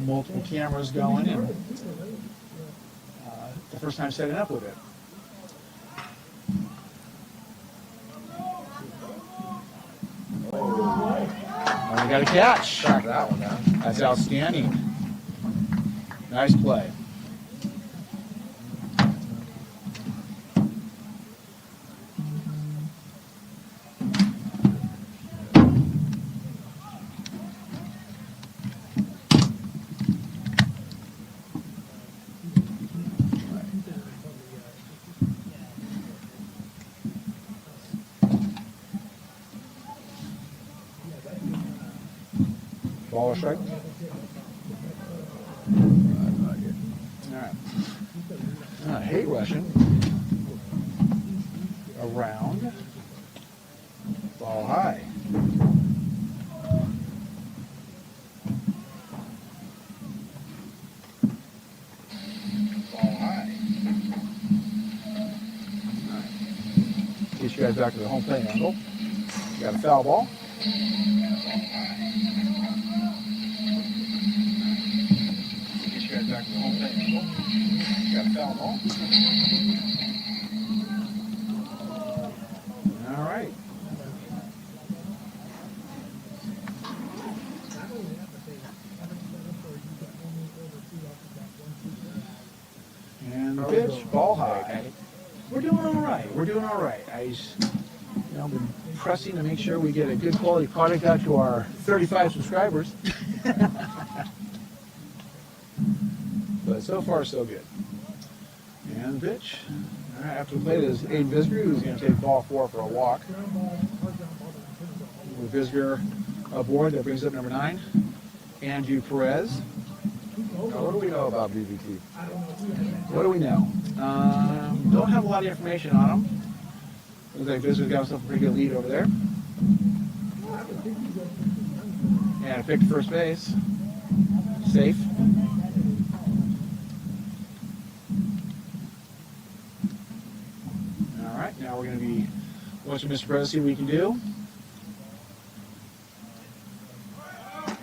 multiple cameras going, and the first time setting up with it. Oh, we got a catch. Track that one down. That's outstanding. Nice play. Ball or strike? All right. Hate rushing. Around. Ball high. Ball high. All right. Get you guys back to the home plate angle. You got a foul ball. Back to the home plate angle. Got a foul ball. All right. And the pitch, ball high. We're doing all right. We're doing all right. I've been pressing to make sure we get a good quality product out to our 35 subscribers. But so far, so good. And the pitch. All right, after the plate is Aiden Visger, who's going to take ball 4 for a walk. With Visger aboard, that brings up number 9, Andrew Perez. Now, what do we know about BBT? What do we know? Don't have a lot of information on him. Looks like Visger's got himself a pretty good lead over there. And a pick to first base. Safe. Now we're going to be watching Mr. Perez, see what we can do.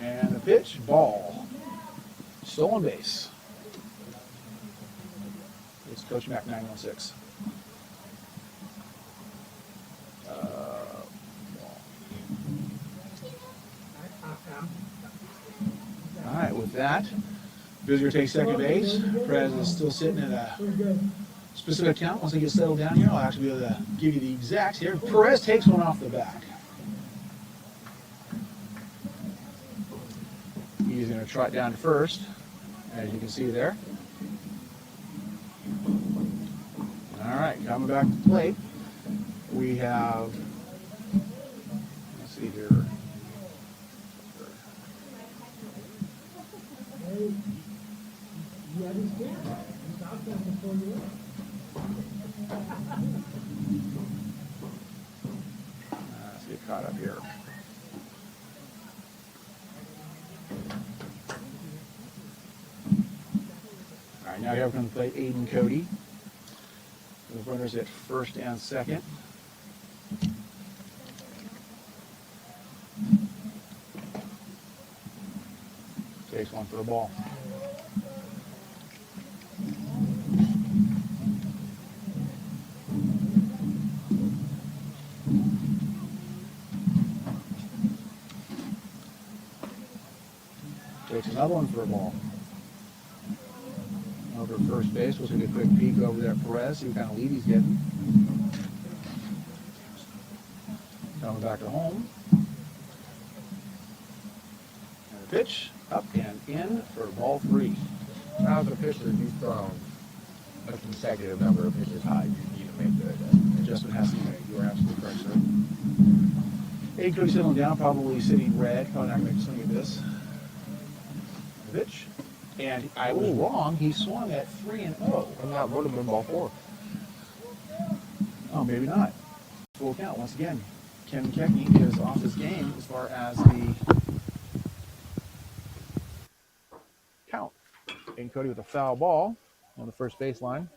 And the pitch, ball. Stolen base. It's Coach Mac 916. All right, with that, Visger takes second base. Perez is still sitting at a specific count. Once they get settled down here, I'll actually be able to give you the exacts here. Perez takes one off the back. He's going to trot down to first, as you can see there. All right, coming back to the plate, we have, let's see here. Let's get caught up here. All right, now here comes to play Aiden Cody. The runners at first and second. Takes one for the ball. Takes another one for a ball. Over first base. We'll take a quick peek over there at Perez, see what kind of lead he's getting. Coming back to home. And the pitch, up and in for ball 3. Now, as a pitcher, you've thrown a consecutive number of pitches high. You need to make the Adjustment has to be made. You are absolutely correct, sir. Aiden Cody settling down, probably sitting red. Probably not going to make a swing at this. The pitch. And I was wrong. He swung at 3-0. I'm not would have been ball 4. Oh, maybe not. Full count. Once again, Ken McKechnie is off his game as far as the count. Aiden Cody with a foul ball on the first baseline.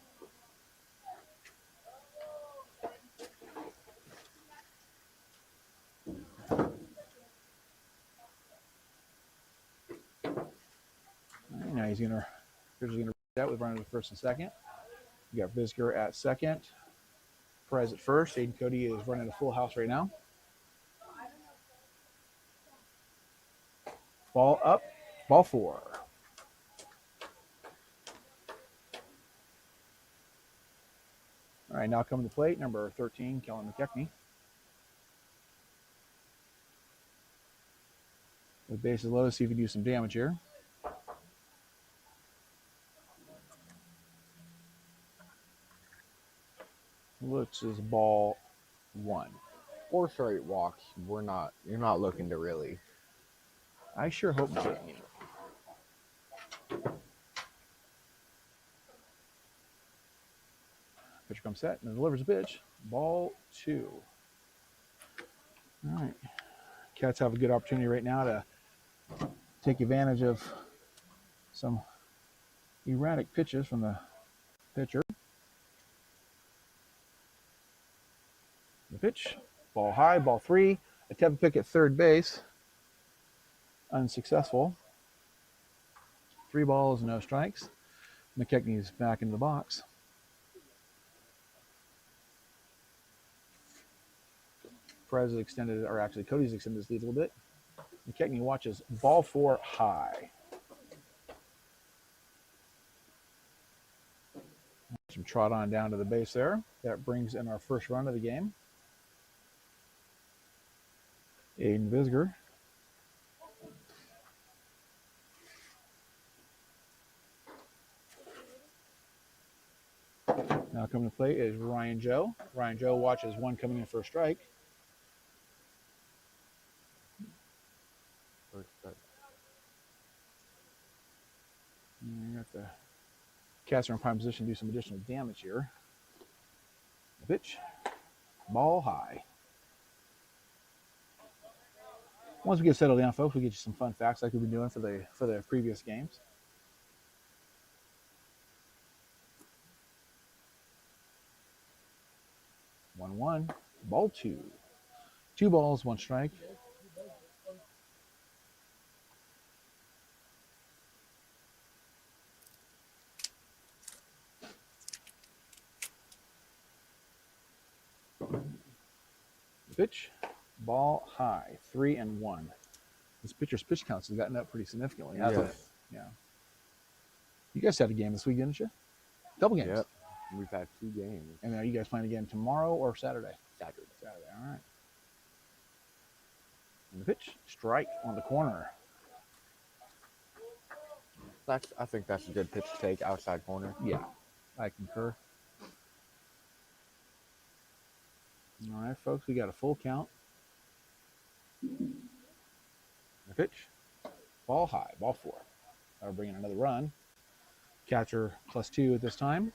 Now he's gonna that with running to first and second. You got Vizger at second. Perez at first. Aiden Cody is running a full house right now. Ball up. Ball 4. All right, now coming to plate, number 13, Kellen McKechnie. The base is low, see if we can do some damage here. Looks is ball 1. 4 straight walks. You're not looking to really. I sure hope not. Pitcher comes set and delivers a pitch. Ball 2. All right. Cats have a good opportunity right now to take advantage of some erratic pitches from the pitcher. The pitch, ball high, ball 3. Attempt to pick at third base. Unsuccessful. 3 balls, no strikes. McKechnie's back into the box. Perez extended, or actually Cody's extended his lead a little bit. McKechnie watches ball 4 high. Some trot on down to the base there. That brings in our first run of the game. Aiden Vizger. Now coming to play is Ryan Joe. Ryan Joe watches one coming in for a strike. Got the Cats are in prime position to do some additional damage here. The pitch, ball high. Once we get settled down, folks, we'll get you some fun facts like we've been doing for the previous games. One, ball 2. 2 balls, 1 strike. Pitch, ball high, 3-1. This pitcher's pitch counts has gotten up pretty significantly, hasn't it? Yeah. You guys had a game this week, didn't you? Couple games. Yep. We've had 2 games. And are you guys playing again tomorrow or Saturday? Saturday. All right. And the pitch, strike on the corner. I think that's a good pitch to take, outside corner. Yeah, I concur. All right, folks, we got a full count. The pitch, ball high, ball 4. That'll bring in another run. Catcher +2 at this time.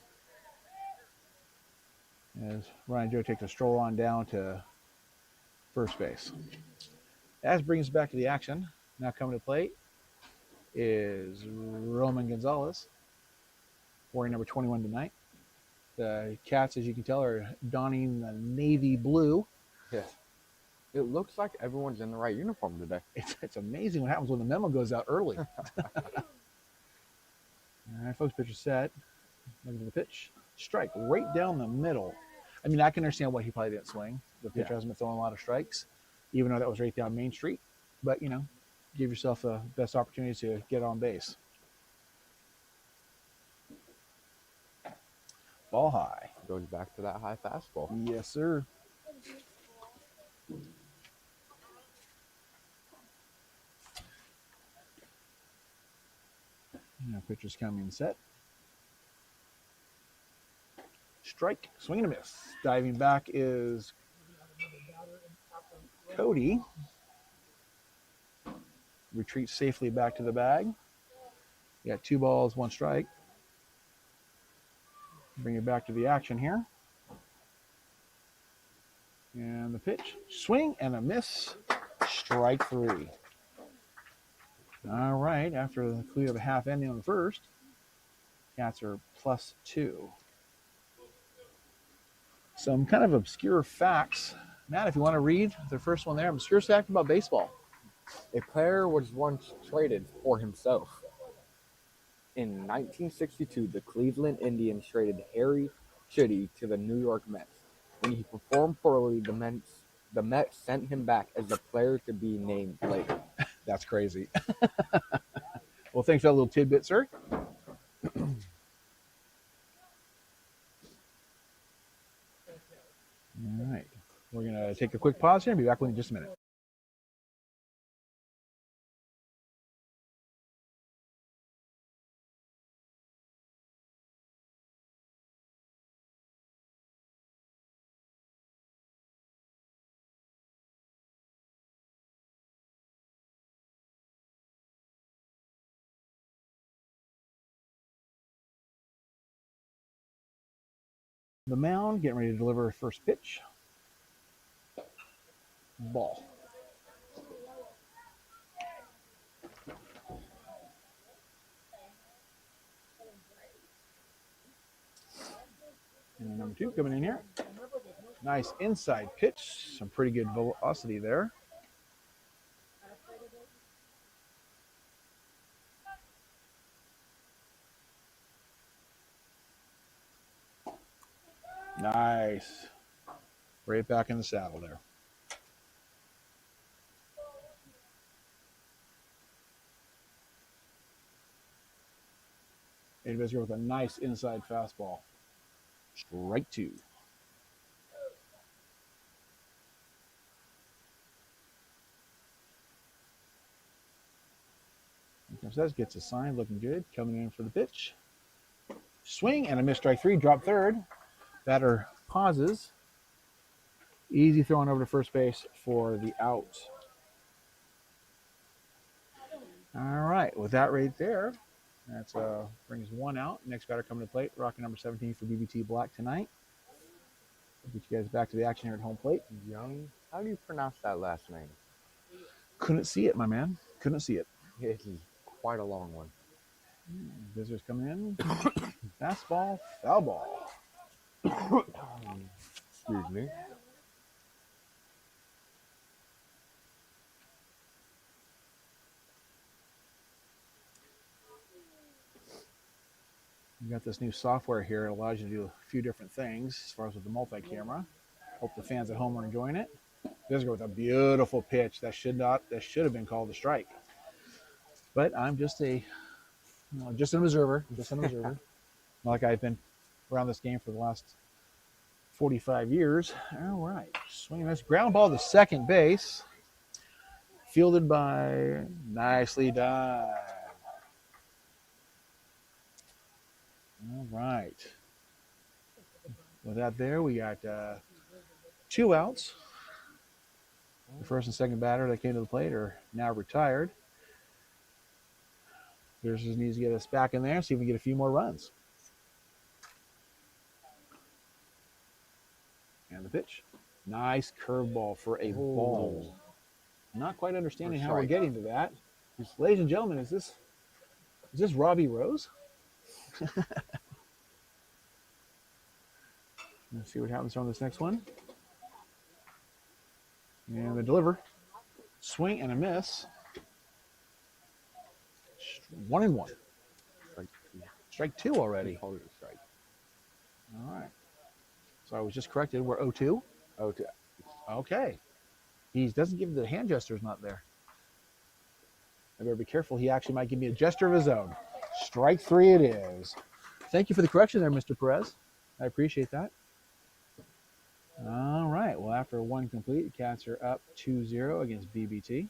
As Ryan Joe takes a stroll on down to first base. That brings us back to the action. Now coming to plate is Roman Gonzalez, wearing number 21 tonight. The Cats, as you can tell, are donning the navy blue. Yes. It looks like everyone's in the right uniform today. It's amazing what happens when the memo goes out early. All right, folks, pitcher set. Looking at the pitch. Strike right down the middle. I mean, I can understand why he probably didn't swing. The pitcher hasn't been throwing a lot of strikes, even though that was right down Main Street. But, you know, give yourself the best opportunity to get on base. Ball high. Goes back to that high fastball. Yes, sir. Now pitcher's coming set. Strike, swing and a miss. Diving back is Cody. Retreats safely back to the bag. You got 2 balls, 1 strike. Bring it back to the action here. And the pitch, swing and a miss. Strike 3. All right, after the clear of a half inning on the first, Cats are +2. Some kind of obscure facts. Matt, if you want to read the first one there, obscure fact about baseball. A player was once traded for himself. In 1962, the Cleveland Indians traded Harry Chitty to the New York Mets. When he performed poorly, the Mets sent him back as a player to be named later. That's crazy. Well, thanks for that little tidbit, sir. All right. We're going to take a quick pause here and be back with you in just a minute. The mound, getting ready to deliver first pitch. Ball. And number 2 coming in here. Nice inside pitch. Some pretty good velocity there. Nice. Right back in the saddle there. Advisor with a nice inside fastball. Strike 2. Says gets a sign, looking good. Coming in for the pitch. Swing and a miss, strike 3. Drop third. Batter pauses. Easy throwing over to first base for the out. All right, with that right there, that's brings 1 out. Next batter coming to plate, rocket number 17 for BBT Black tonight. Get you guys back to the action here at home plate. Young, how do you pronounce that last name? Couldn't see it, my man. Couldn't see it. It is quite a long one. Visitors coming in. Fastball, foul ball. Excuse me. You got this new software here. It allows you to do a few different things as far as with the multi-camera. Hope the fans at home are enjoying it. Visitor with a beautiful pitch that should have been called a strike. But I'm just an observer. Like I've been around this game for the last 45 years. All right, swing and miss, ground ball to second base, fielded by nicely done. All right. With that there, we got 2 outs. The first and second batter that came to the plate are now retired. Pierce just needs to get us back in there, see if we can get a few more runs. And the pitch. Nice curveball for a ball. Not quite understanding how we're getting to that. Ladies and gentlemen, is this Robbie Rose? Let's see what happens on this next one. And the deliver. Swing and a miss. 1-1. Strike 2 already. Called it a strike. All right. So I was just corrected. We're 0-2. 0-2. Okay. He doesn't give the hand gestures not there. I better be careful. He actually might give me a gesture of his own. Strike 3 it is. Thank you for the correction there, Mr. Perez. I appreciate that. All right. Well, after 1 complete, the Cats are up 2-0 against BBT.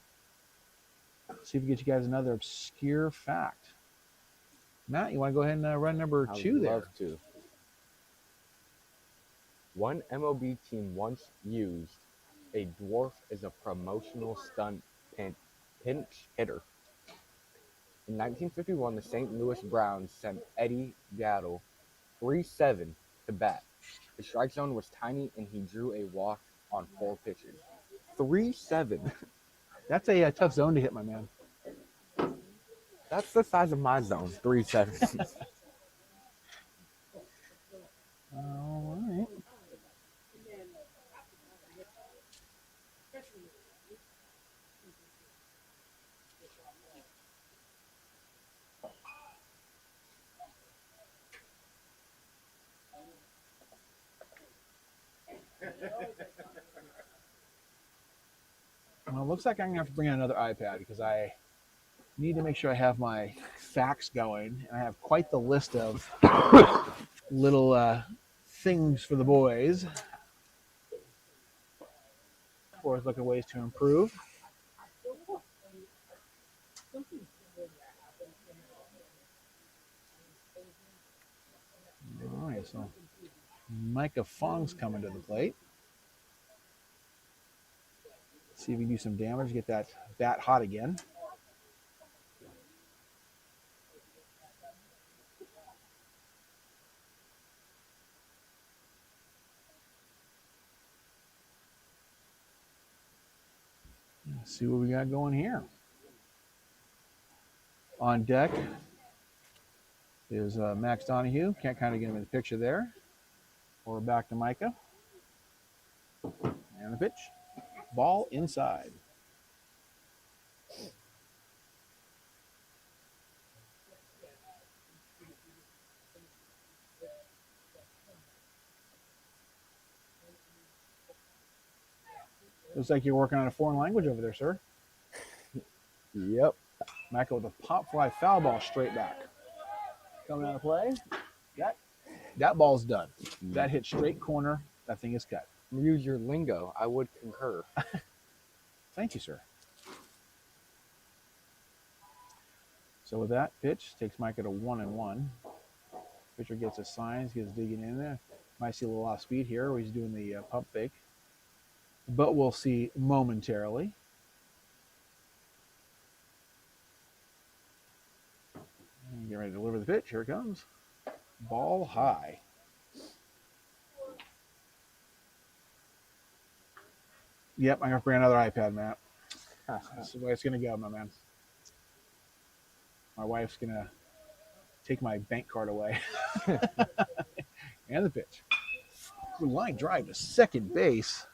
Let's see if we get you guys another obscure fact. Matt, you want to go ahead and run number 2 there? I would love to. One MLB team once used a dwarf as a promotional stunt pinch hitter. In 1951, the St. Louis Browns sent Eddie Gattel 3-7 to bat. The strike zone was tiny, and he drew a walk on 4 pitches. 3-7. That's a tough zone to hit, my man. That's the size of my zone. 3-7. All right. looks like I'm going to have to bring in another iPad because I need to make sure I have my facts going. And I have quite the list of little things for the boys. Always looking at ways to improve. All right, so Micah Fong's coming to the plate. See if we can do some damage, get that bat hot again. Let's see what we got going here. On deck is Max Donahue. Can't kind of get him in the picture there. We're back to Micah. And the pitch. Ball inside. Looks like you're working on a foreign language over there, sir. Yep. Micah with a pop fly foul ball straight back. Coming out of play. That ball's done. That hit straight corner. That thing is cut. Use your lingo. I would concur. Thank you, sir. So with that pitch, takes Micah to 1-1. Pitcher gets his signs, gets digging in there. Might see a little off speed here where he's doing the pump fake. But we'll see momentarily. And get ready to deliver the pitch. Here it comes. Ball high. Yep, I'm going to bring another iPad, Matt. That's the way it's going to go, my man. My wife's going to take my bank card away. And the pitch. Good line drive to second base.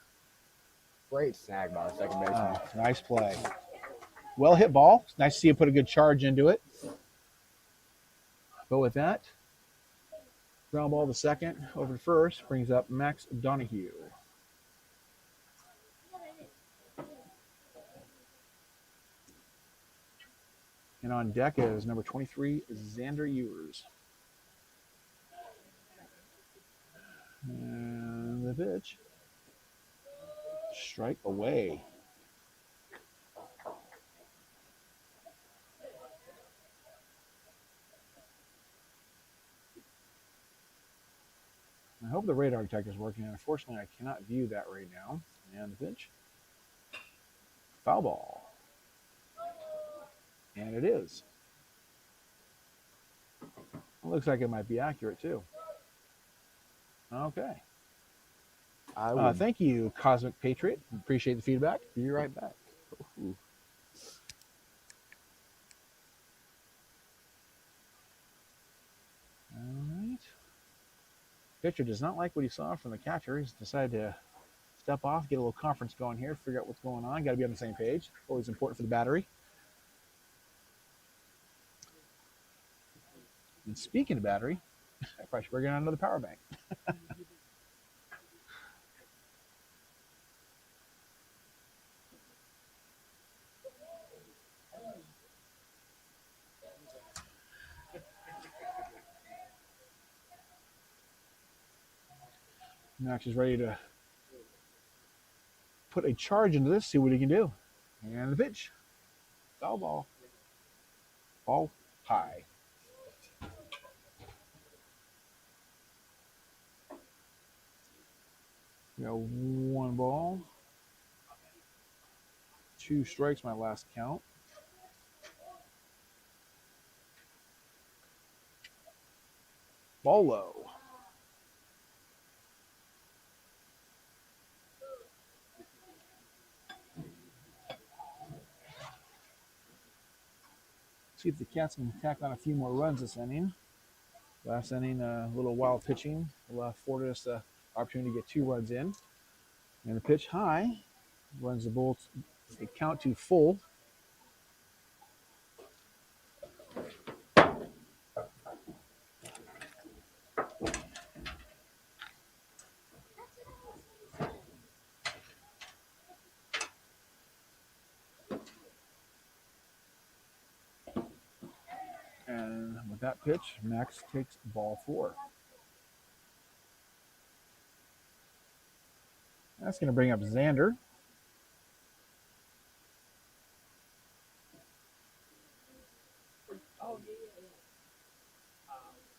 Great snag by the second baseman. Oh, nice play. Well hit ball. It's nice to see you put a good charge into it. But with that, ground ball to second, over to first, brings up Max Donahue. And on deck is number 23, Xander Ewers. And the pitch. Strike away. I hope the radar detector is working. Unfortunately, I cannot view that right now. And the pitch. Foul ball. And it is. It looks like it might be accurate, too. Okay. Thank you, Cosmic Patriot. Appreciate the feedback. Be right back. Ooh. All right. Pitcher does not like what he saw from the catcher. He's decided to step off, get a little conference going here, figure out what's going on. Got to be on the same page. Always important for the battery. And speaking of battery, I probably should bring in another power bank. Max is ready to put a charge into this, see what he can do. And the pitch. Foul ball. Ball high. We got one ball. 2 strikes, my last count. Ball low. See if the Cats can tack on a few more runs this inning. Last inning, a little wild pitching afforded us the opportunity to get 2 runs in. And the pitch high runs the Bolts a count to full. And with that pitch, Max takes ball 4. That's going to bring up Xander.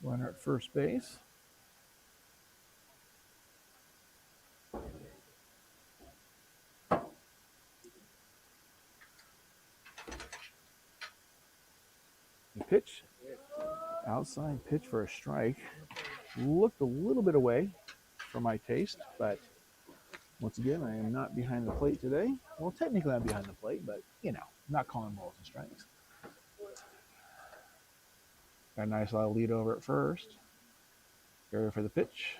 Runner at first base. The pitch, outside pitch for a strike. Looked a little bit away for my taste, but once again, I am not behind the plate today. Well, technically I'm behind the plate, but, you know, not calling balls and strikes. Got a nice little lead over at first. Ready for the pitch.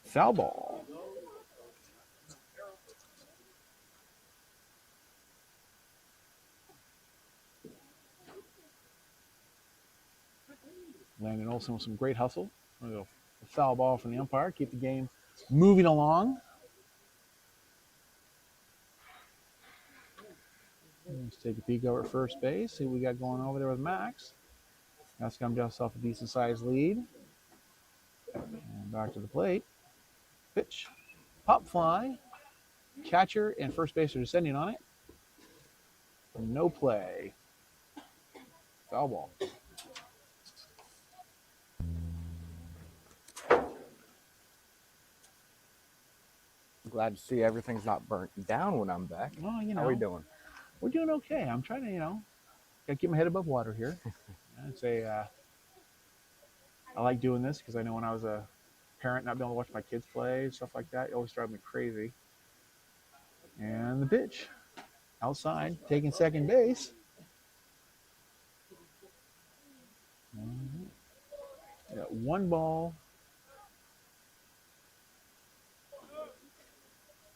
Foul ball. Landon Olson with some great hustle. A foul ball from the umpire. Keep the game moving along. Let's take a peek over at first base. See what we got going over there with Max. That's come just off a decent sized lead. And back to the plate. Pitch. Pop fly. Catcher and first base are descending on it. No play. Foul ball. Glad to see everything's not burnt down when I'm back. Well, you know, how are we doing? We're doing okay. I'm trying to, gotta keep my head above water here. I'd say I like doing this because I know when I was a parent, not being able to watch my kids play, stuff like that, it always drives me crazy. And the pitch. Outside, taking second base. Got 1 ball,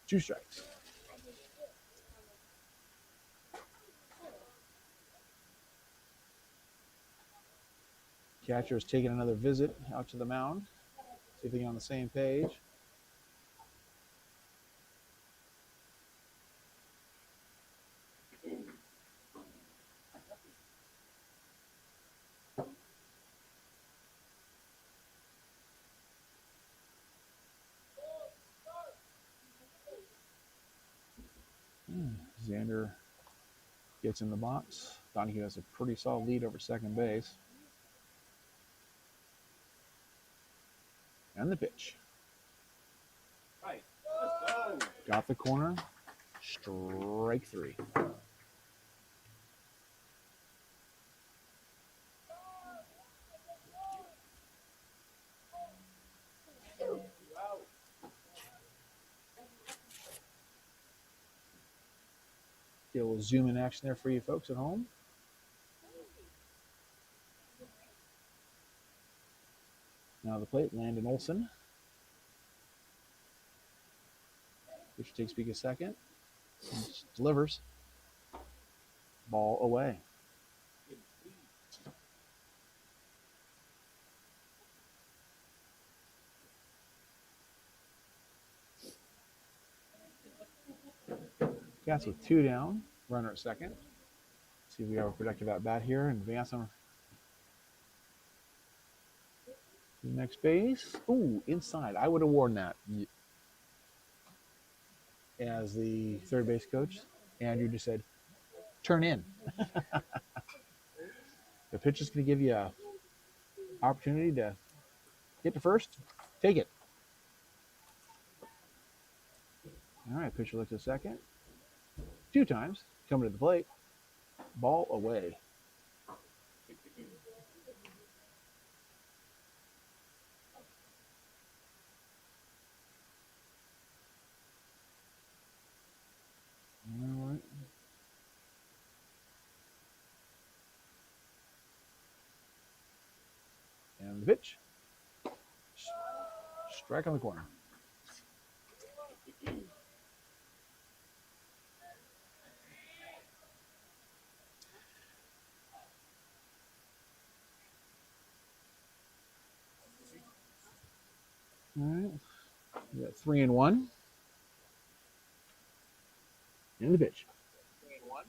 2 strikes. Catcher is taking another visit out to the mound. See if they get on the same page. Xander gets in the box. Donahue has a pretty solid lead over second base. And the pitch. Right. Let's go. Got the corner. Strike 3. Get a little zoom in action there for you folks at home. Now the plate, Landon Olson. Pitcher takes peek a second. Delivers. Ball away. Cats with 2 down. Runner at second. See if we have a productive at bat here and advance them to the next base. Ooh, inside. I would have worn that as the third base coach. Andrew just said, turn in. The pitch is going to give you an opportunity to get to first. Take it. All right, pitcher looks at second. 2 times. Coming to the plate. Ball away. All right. And the pitch. Strike on the corner. All right. We got 3-1. And the pitch. 3-1.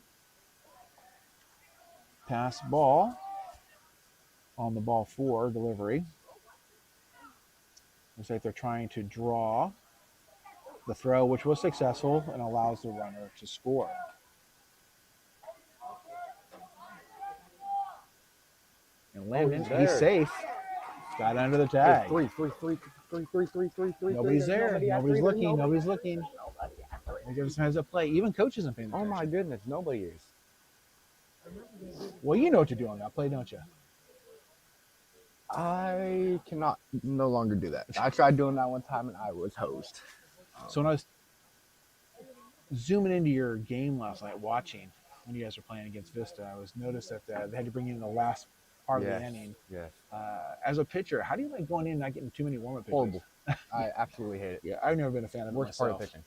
Pass ball. on the ball for delivery. Looks like they're trying to draw the throw, which was successful and allows the runner to score. And Landon, he's safe. Got under the tag. Three. Nobody's there. Nobody's looking. Nobody's looking. He just has a play. Even coach isn't paying attention. Oh my goodness, nobody is. Well, you know what to do on that play, don't you? I cannot no longer do that. I tried doing that one time and I was hosed. So when I was zooming into your game last night, watching when you guys were playing against Vista, I was noticed that they had to bring you in the last part of the inning. Yes. As a pitcher, how do you like going in and not getting too many warm-up pitches? Horrible. I absolutely hate it. Yeah, I've never been a fan of it Worst part myself. of pitching.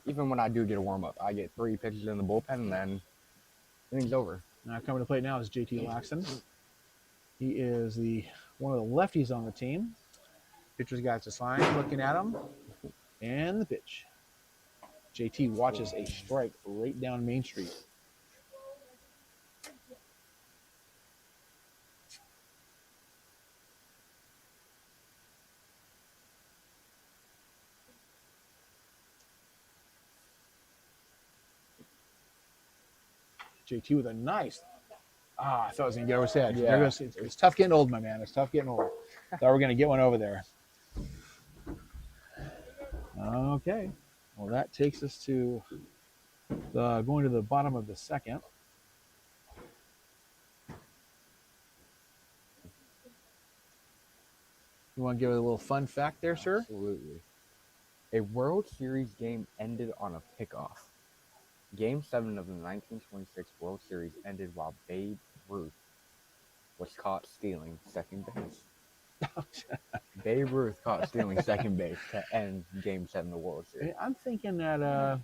Even when I do get a warm-up, I get 3 pitches in the bullpen and then inning's over. Now coming to plate now is JT Laxton. He is one of the lefties on the team. Pitcher's got the sign, looking at him, and the pitch. JT watches a strike right down Main Street. JT with a nice. I thought I was going to get over his head. Yeah. It's tough getting old, my man. It's tough getting old. Thought we were going to get one over there. Okay. Well, that takes us to going to the bottom of the second. You want to give it a little fun fact there, sir? Absolutely. A World Series game ended on a pickoff. Game 7 of the 1926 World Series ended while Babe Ruth was caught stealing second base. Babe Ruth caught stealing second base to end Game 7 of the World Series. I'm thinking that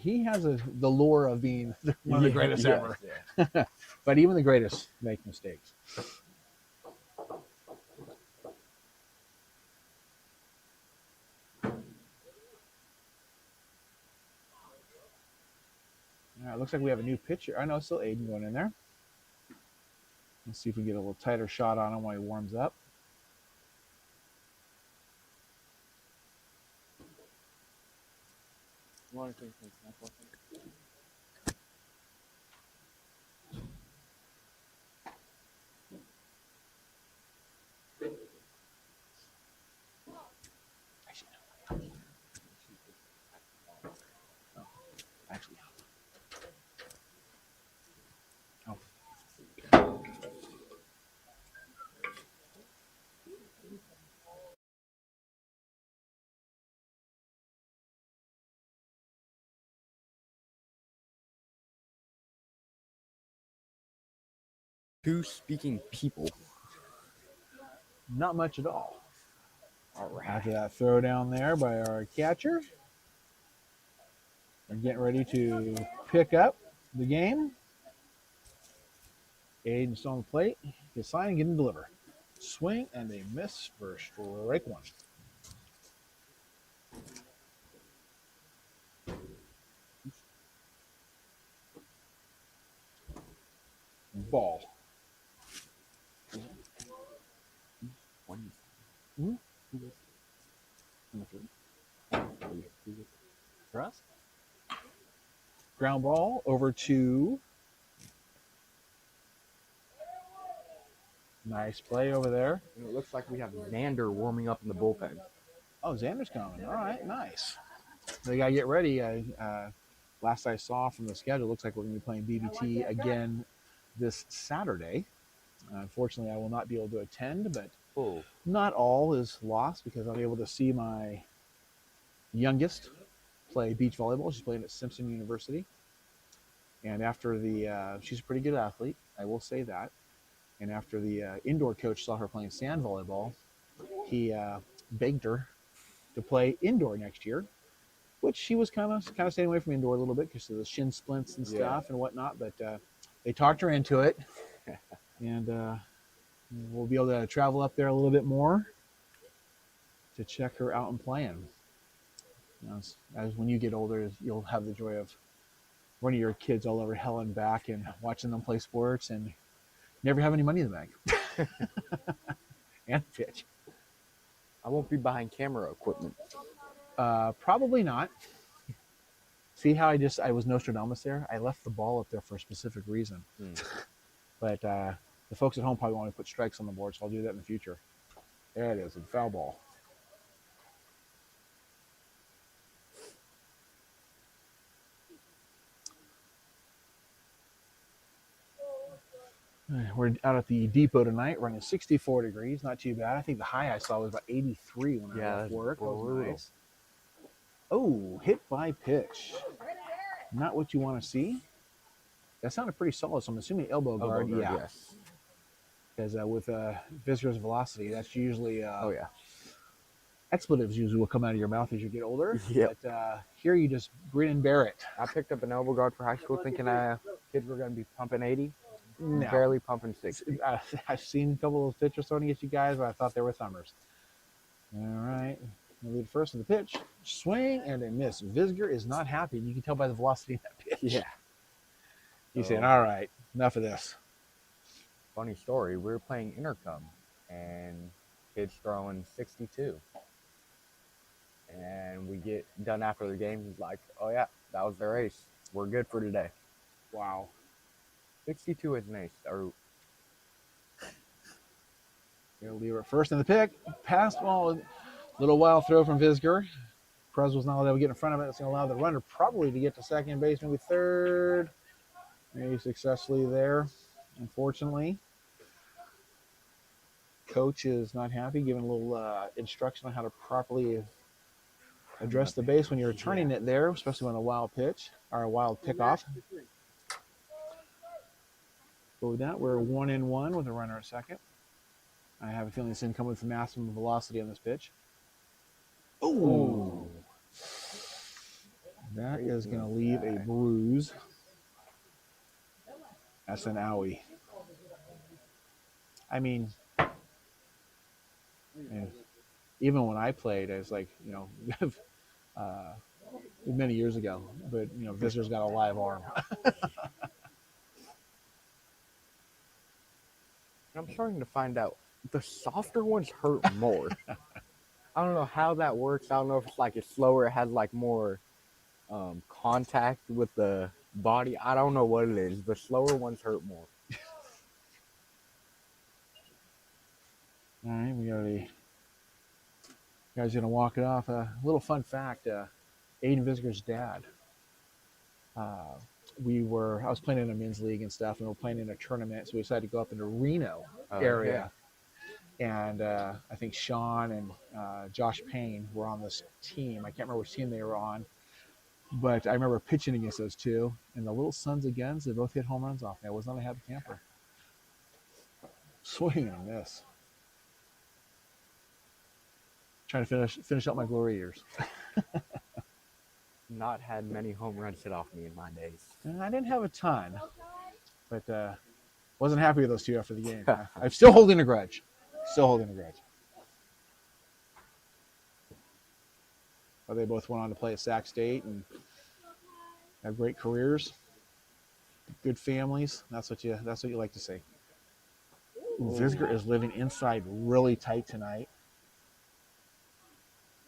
he has the lure of being one of the greatest ever. Yeah. But even the greatest make mistakes. All right, looks like we have a new pitcher. I know it's still Aiden going in there. Let's see if we can get a little tighter shot on him while he warms up. Actually, oh. Two speaking people. Not much at all. All right. After that throw down there by our catcher, we're getting ready to pick up the game. Aiden's on the plate. Get sign and get him deliver. Swing and a miss for strike one. Ball. Trust? Ground ball over to. Nice play over there. And it looks like we have Xander warming up in the bullpen. Oh, Xander's coming. All right, nice. They got to get ready. Last I saw from the schedule, looks like we're going to be playing BBT again this Saturday. Unfortunately, I will not be able to attend, but not all is lost because I'll be able to see my youngest play beach volleyball. She's playing at Simpson University. And after she's a pretty good athlete, I will say that. And after the indoor coach saw her playing sand volleyball, he begged her to play indoor next year, which she was kind of staying away from indoor a little bit because of the shin splints and stuff and whatnot. But they talked her into it, and we'll be able to travel up there a little bit more to check her out and playing. As when you get older, you'll have the joy of running your kids all over hell and back and watching them play sports and Never have any money in the bank. And pitch. I won't be buying camera equipment. Probably not. See how I was Nostradamus there? I left the ball up there for a specific reason. But the folks at home probably want to put strikes on the board, so I'll do that in the future. There it is, a foul ball. We're out at the depot tonight, running 64 degrees, not too bad. I think the high I saw was about 83 when I left work. That was nice. Oh, hit by pitch. Not what you want to see. That sounded pretty solid, so I'm assuming elbow guard. Yeah. Yes. Because with viscerous velocity, that's usually Oh, yeah. expletives usually will come out of your mouth as you get older. Yep. But here you just grin and bear it. I picked up an elbow guard for high school thinking kids were going to be pumping 80. No. Barely pumping 60. I've seen a couple of those pitchers throwing at you guys, but I thought they were thumbers. All right. I'll lead first in the pitch. Swing and a miss. Visger is not happy. You can tell by the velocity of that pitch. Yeah. He's saying, all right, enough of this. Funny story. We were playing intercom, and kids throwing 62. And we get done after the game. He's like, oh, yeah, that was their ace. We're good for today. Wow. 62 is an ace. He'll leave it first in the pick. Pass ball. Little wild throw from Visger. Prez was not able to get in front of it. It's going to allow the runner probably to get to second base, maybe third. Maybe successfully there, unfortunately. Coach is not happy, giving a little instruction on how to properly address the base when you're turning it there, especially on a wild pitch or a wild pickoff. But with that, we're 1-1 with a runner at second. I have a feeling it's incoming with maximum velocity on this pitch. Oh, that is going to leave a bruise. That's an owie. I mean, even when I played, I was like, many years ago, but, Viscer's got a live arm. I'm starting to find out the softer ones hurt more. I don't know how that works. I don't know if it's like it's slower, it has like more contact with the body. I don't know what it is. The slower ones hurt more. All right, we got a guy's gonna walk it off. A little fun fact: Aiden Visger's dad. I was playing in a men's league and stuff, and we were playing in a tournament, so we decided to go up in the Reno area. And I think Sean and Josh Payne were on this team. I can't remember which team they were on, but I remember pitching against those two. And the little sons of guns, they both hit home runs off me. I was not a happy camper. Swing and a miss. Trying to finish up my glory years. Not had many home runs hit off me in my days. And I didn't have a ton, but wasn't happy with those two after the game. I'm still holding a grudge. But they both went on to play at Sac State and have great careers, good families. That's what you like to see. Visger is living inside really tight tonight,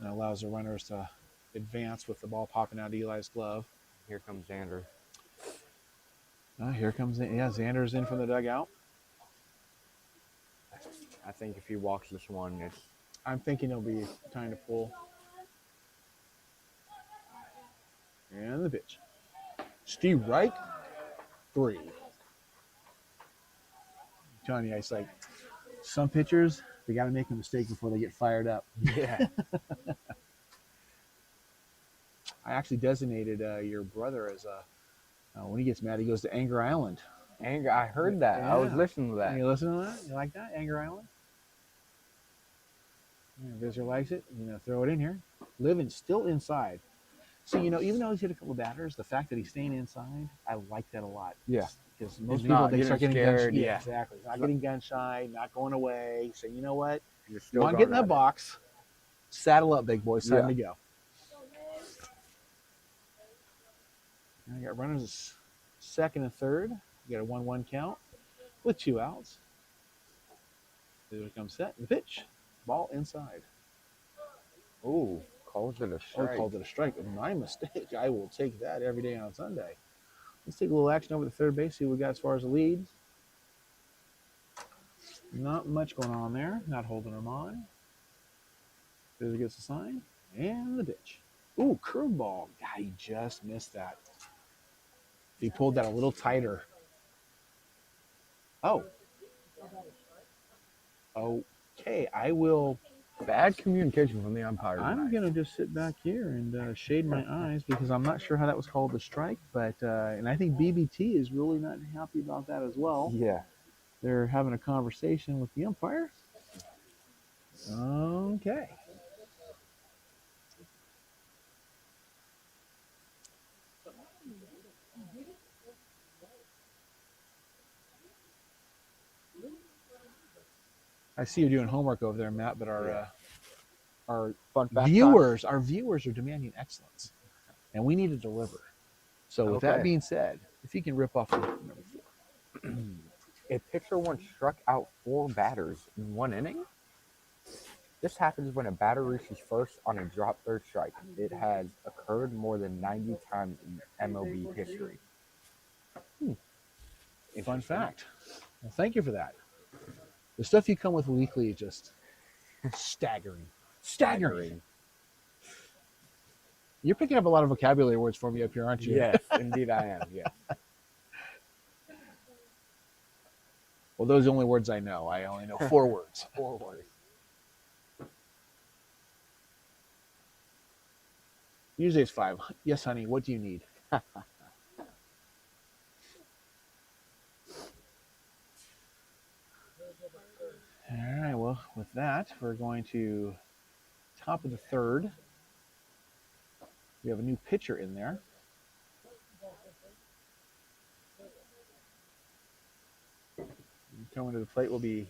and allows the runners to advance with the ball popping out of Eli's glove. Here comes Xander. Xander's in from the dugout. I think if he walks this one, I'm thinking it'll be time to pull. And the pitch. Steve Reich, 3. I'm telling you, it's like some pitchers, they got to make a mistake before they get fired up. Yeah. I actually designated your brother as when he gets mad, he goes to Anger Island. I heard that. Yeah. I was listening to that. You listen to that? You like that? Anger Island? Visger likes it. Throw it in here. Living still inside. So, even though he's hit a couple of batters, the fact that he's staying inside, I like that a lot. Yeah. Because most people, they start getting scared. Yeah, exactly. Not getting gun shy, not going away. So, you know what? You're still want to get in that box. Saddle up, big boy. It's time to go. I got runners second and third. You got a 1-1 count. with 2 outs. Here comes set. The pitch. Ball inside. Ooh, calls it a Oh, he strike. called it a strike. My mistake. I will take that every day on Sunday. Let's take a little action over the third base. See what we got as far as the lead. Not much going on there. Not holding him on. There gets the sign. And the pitch. Ooh, curveball. God, he just missed that. He pulled that a little tighter. Oh. Okay, I will. Bad communication from the umpire. I'm going to just sit back here and shade my eyes because I'm not sure how that was called a strike. But and I think BBT is really not happy about that as well. Yeah. They're having a conversation with the umpire. Okay. I see you're doing homework over there, Matt, but our Fun fact viewers are demanding excellence, and we need to deliver. So with that Okay. being said, if you can rip off number 4. A pitcher once struck out 4 batters in 1 inning. This happens when a batter reaches first on a drop third strike. It has occurred more than 90 times in MLB history. Fun fact. Well, thank you for that. The stuff you come with weekly is just staggering. Staggering. You're picking up a lot of vocabulary words for me up here, aren't you? Yes, indeed I am. Yes. Well, those are the only words I know. I only know 4 words. 4 words. Usually it's 5. Yes, honey, what do you need? All right, well, with that, we're going to top of the third. We have a new pitcher in there. Coming to the plate will be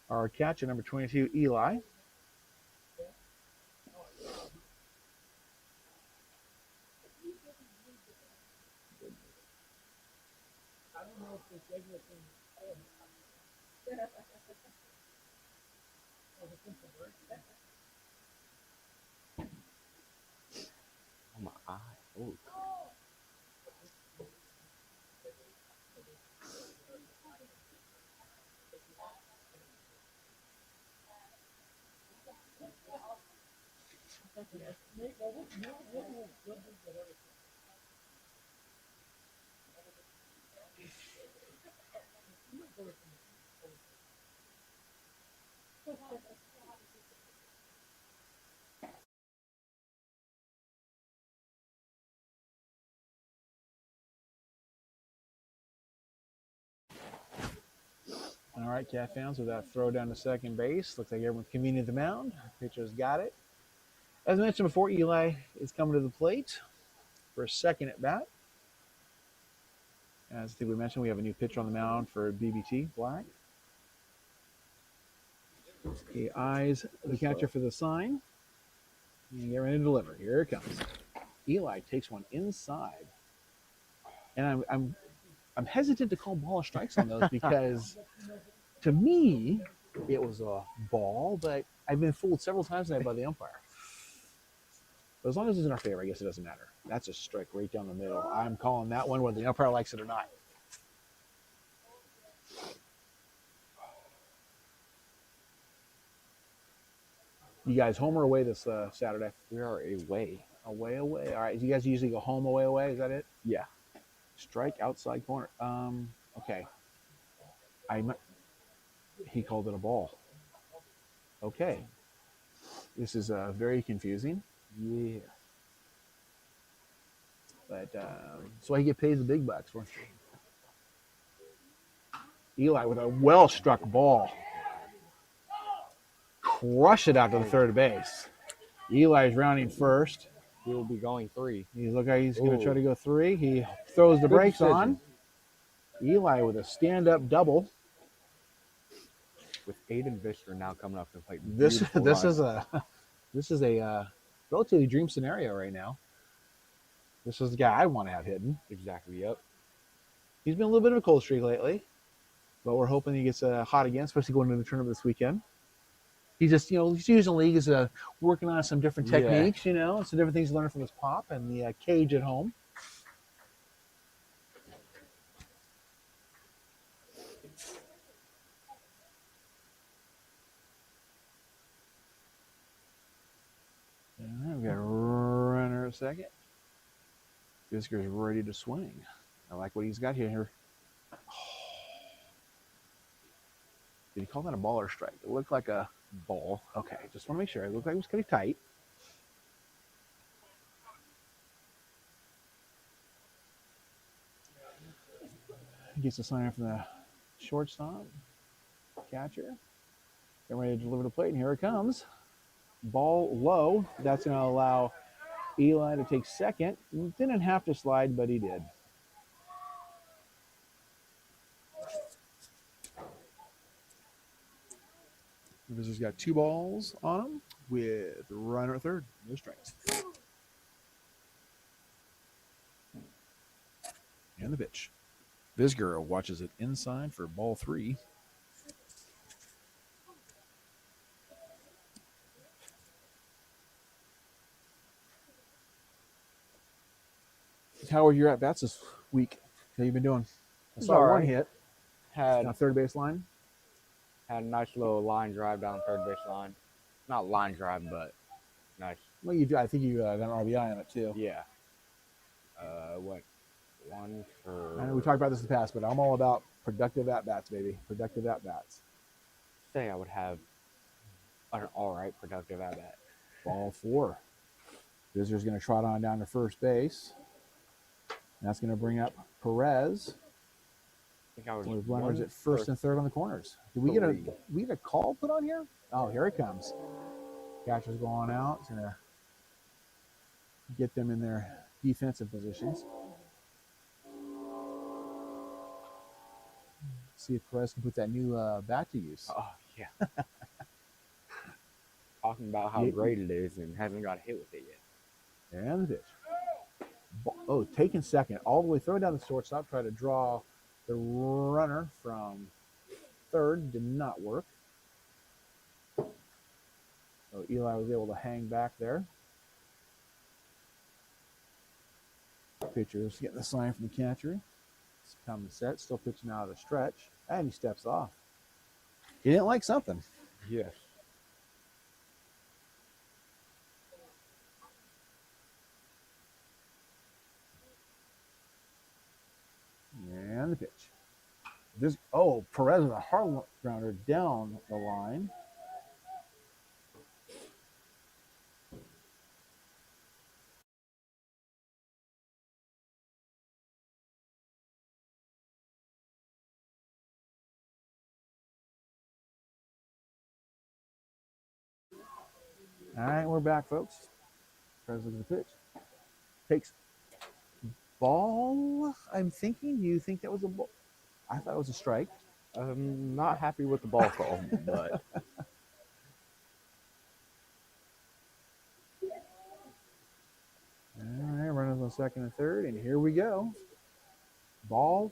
our catcher, number 22, Eli. Oh, my eye. Ooh. All right, Cat fans, with that throw down to second base, looks like everyone's convenient at the mound. Pitcher's got it. As mentioned before, Eli is coming to the plate for a second at bat. As I think we mentioned, we have a new pitcher on the mound for BBT Black. He eyes the catcher for the sign. And get ready to deliver. Here it comes. Eli takes one inside. And I'm hesitant to call ball strikes on those because to me, it was a ball, but I've been fooled several times tonight by the umpire. But as long as it's in our favor, I guess it doesn't matter. That's a strike right down the middle. I'm calling that one whether the umpire likes it or not. You guys home or away this Saturday? We are away. Away. All right. You guys usually go home, away. Is that it? Yeah. Strike outside corner. Okay. He called it a ball. Okay. This is very confusing. Yeah. But that's why he get paid the big bucks. Eli with a well-struck ball. Crush it out to the third base. Eli's rounding first. He will be going 3. He's going to try to go 3. He throws the brakes on. Eli with a stand-up double. With Aiden Vischer now coming up to the plate. This is a relatively dream scenario right now. This is the guy I want to have hitting. Exactly. Yep. He's been a little bit of a cold streak lately. but we're hoping he gets hot again, especially going into the tournament this weekend. He's just, he's using the league as working on some different techniques, some different things to learn from his pop and the cage at home. All right, we got a runner at second. Fisker's ready to swing. I like what he's got here. Oh. Did he call that a ball or strike? It looked like a ball. Okay, just want to make sure. It looked like it was pretty tight. He gets a sign from the shortstop, catcher. Getting ready to deliver the plate, and here it comes. Ball low. That's going to allow Eli to take second. Didn't have to slide, but he did. The Visitors got 2 balls on him with runner at third, no strikes. And the pitch. Visger watches it inside for ball 3. How are your at-bats this week? How you been doing? I saw one hit. Had down third base line. Had a nice little line drive down third base line. Not line drive, but nice. Well, I think you got an RBI on it too. Yeah. Went 1 for. I know we talked about this in the past, but I'm all about productive at-bats, baby. Productive at-bats. Say I would have an all right productive at-bat. Ball 4. Visitor's going to trot on down to first base. That's going to bring up Perez. I think I was with runners at first and third on the corners. Did we get a call put on here? Oh, here it comes. Catcher's going out. It's going to get them in their defensive positions. See if Perez can put that new bat to use. Oh, yeah. Talking about how great it is and hasn't got hit with it yet. And the pitch. Oh, taking second. All the way, throw down the shortstop. Try to draw the runner from third. Did not work. So Eli was able to hang back there. Pitcher's getting the sign from the catcher. It's coming set. Still pitching out of the stretch. And he steps off. He didn't like something. Yes. And the pitch. Perez with a hard grounder down the line. All right, we're back, folks. Perez looking at the pitch. Takes ball. I'm thinking. You think that was a ball? I thought it was a strike. I'm not happy with the ball call, but. All right, runners on second and third, and here we go. Ball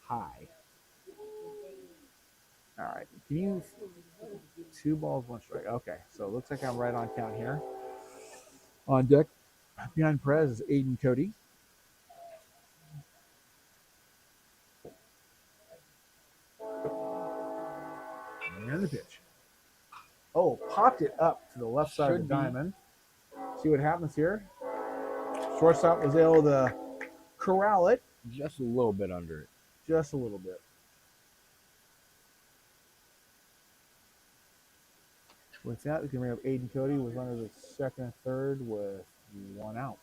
high. All right, can you 2 balls, 1 strike? Okay, so it looks like I'm right on count here. On deck behind Perez is Aiden Cody. And the pitch. Oh, popped it up to the left side of the diamond. See what happens here. Shortstop was able to corral it. Just a little bit under it. Just a little bit. With that, we can bring up Aiden Cody with runners at second and third with 1 out.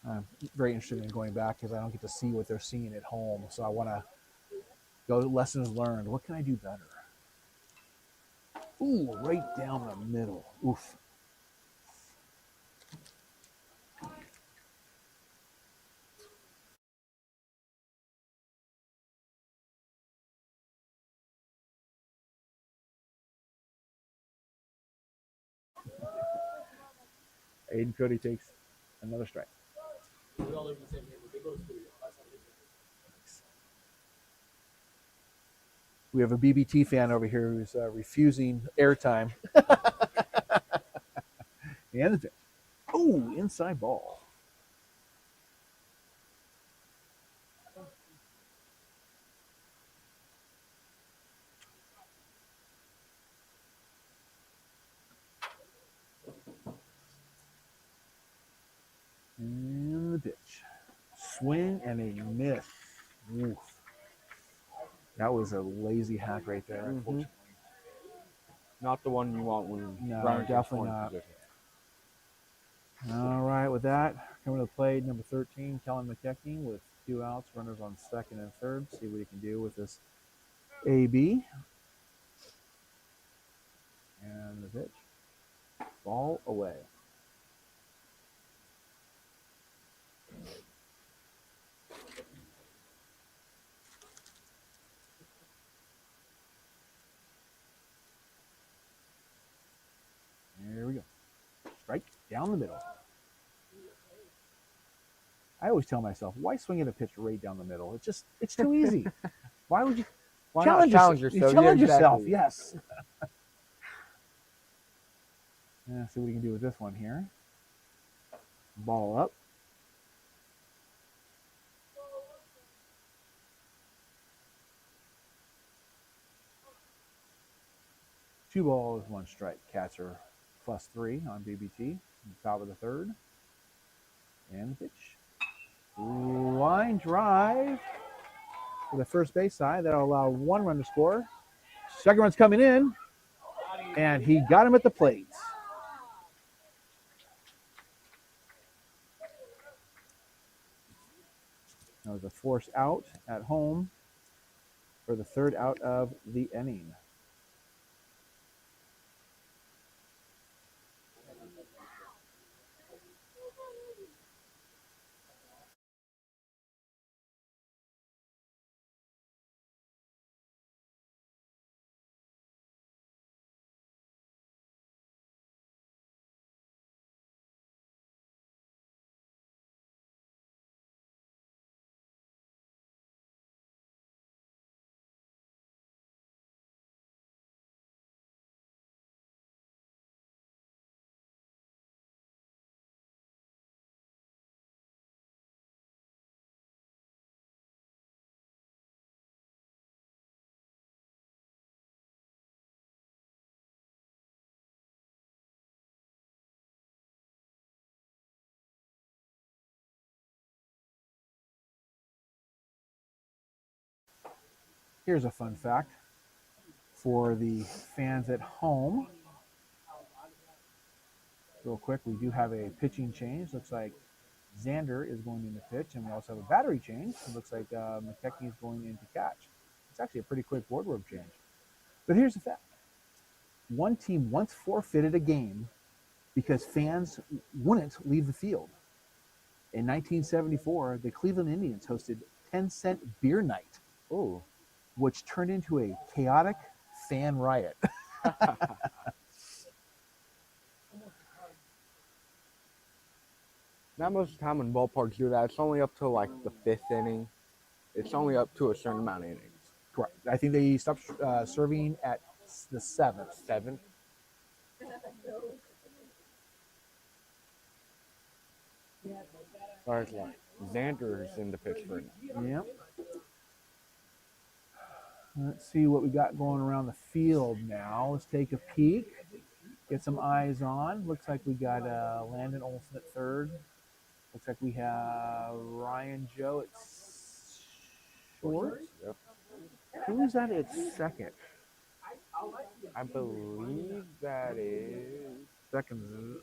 I'm very interested in going back because I don't get to see what they're seeing at home. So I want to go lessons learned. What can I do better? Ooh, right down the middle. Oof. Aiden Cody takes another strike. We have a BBT fan over here who's refusing airtime. And the pitch. Oh, inside ball. And the pitch. Swing and a miss. Oof. That was a lazy hack right there, unfortunately. Not the one you want when No, runners in definitely scoring not. position. All right, with that, coming to the plate, number 13, Kellen McKechnie with 2 outs, runners on second and third. See what he can do with this AB. And the pitch. Ball away. There we go. Strike down the middle. I always tell myself, why swing at a pitch right down the middle? It's too easy. Why would you Why challenge not challenge yourself? yourself? Challenge Yeah, yourself, exactly. yes. See what we can do with this one here. Ball up. Two balls, one strike. Catcher +3 on BBT. Top of the third. And the pitch. Line drive to the first base side. That'll allow 1 run to score. Second run's coming in. And he got him at the plate. That was a force out at home for the third out of the inning. Here's a fun fact for the fans at home. Real quick, we do have a pitching change. Looks like Xander is going into pitch, and we also have a battery change. It looks like McKechnie is going into catch. It's actually a pretty quick wardrobe change. But here's the fact. One team once forfeited a game because fans wouldn't leave the field. In 1974, the Cleveland Indians hosted 10-cent beer night, which turned into a chaotic fan riot. Not most of the time when ballparks do that, it's only up to like the 5th inning. It's only up to a certain amount of innings. Correct. I think they stopped serving at the 7th. 7th? All right, like Xander is in the pitch for now. Yep. Let's see what we got going around the field now. Let's take a peek, get some eyes on. Looks like we got Landon Olson at third. Looks like we have Ryan Joe at short. Yep. Who's that at second? I believe that is Second.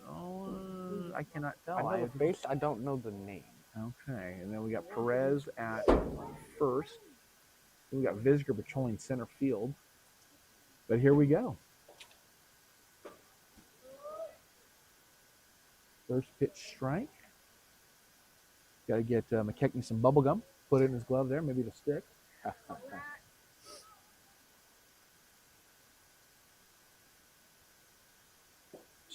Oh, I cannot tell. I know the face. I don't know the name. Okay, and then we got Perez at first. We got Visger patrolling center field. But here we go. First pitch strike. Got to get McKechnie some bubble gum. Put it in his glove there. Maybe it'll stick.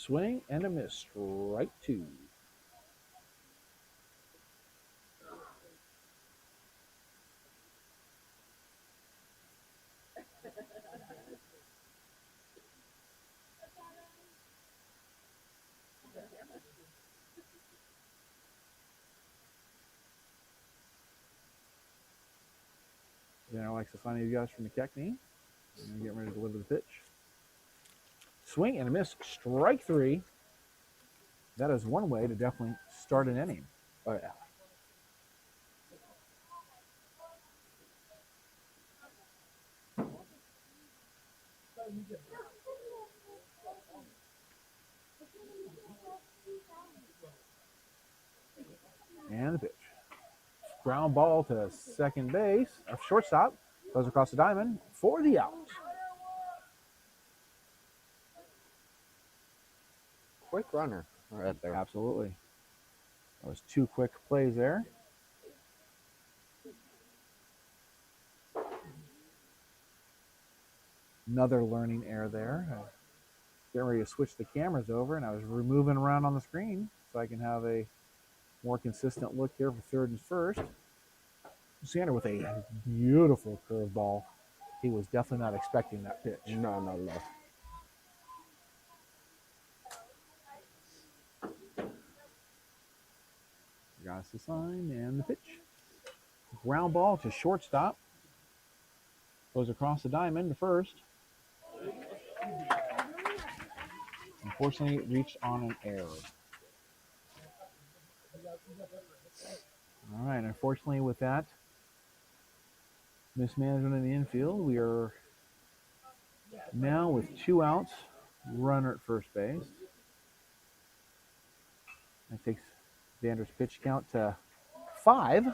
Swing and a miss. Strike two. Tanner likes to find these guys from the technique. And get ready to deliver the pitch. Swing and a miss. Strike three. That is one way to definitely start an inning. Oh, yeah. And the pitch. Ground ball to second base, or shortstop. Goes across the diamond for the out. Quick runner right there. Absolutely. That was two quick plays there. Another learning error there. Getting ready to switch the cameras over, and I was moving around on the screen so I can have a more consistent look here for third and first. Sander with a beautiful curveball. He was definitely not expecting that pitch. No. Got the sign and the pitch. Ground ball to shortstop. Goes across the diamond to first. Unfortunately, it reached on an error. All right, unfortunately with that mismanagement in the infield, we are now with two outs, runner at first base. That takes Vander's pitch count to 5.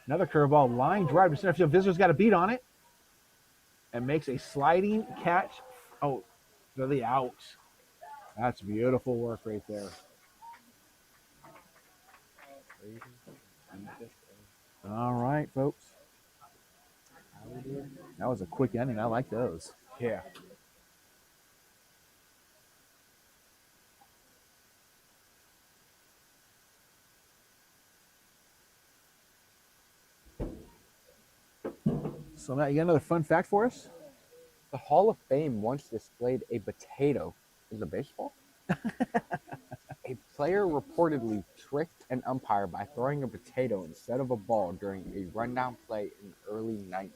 Another curveball, line drive to center field. Visitor's got a beat on it and makes a sliding catch. Oh, to the out. That's beautiful work right there. All right, folks. That was a quick inning. I like those. Yeah. So, Matt, you got another fun fact for us? The Hall of Fame once displayed a potato. Is it baseball? A player reportedly tricked an umpire by throwing a potato instead of a ball during a rundown play in early 19.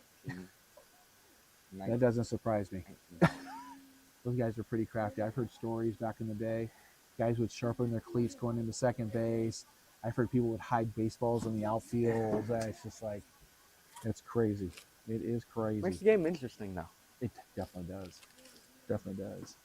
That doesn't surprise me. Those guys are pretty crafty. I've heard stories back in the day. Guys would sharpen their cleats going into second base. I've heard people would hide baseballs in the outfield. It's just like, it's crazy. It is crazy. Makes the game interesting, though. It definitely does. Definitely does.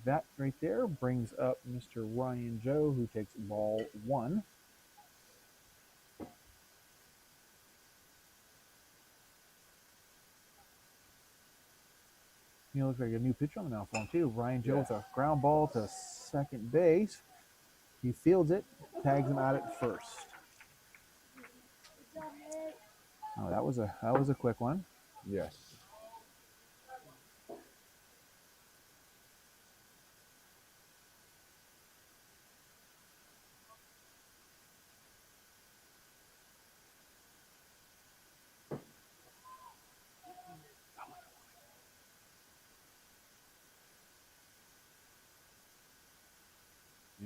That right there brings up Mr. Ryan Joe, who takes ball 1. Looks like a new pitcher on the mound for him, too. Ryan Joe with a ground ball to second base. He fields it, tags him out at first. Oh, that was a quick one. Yes.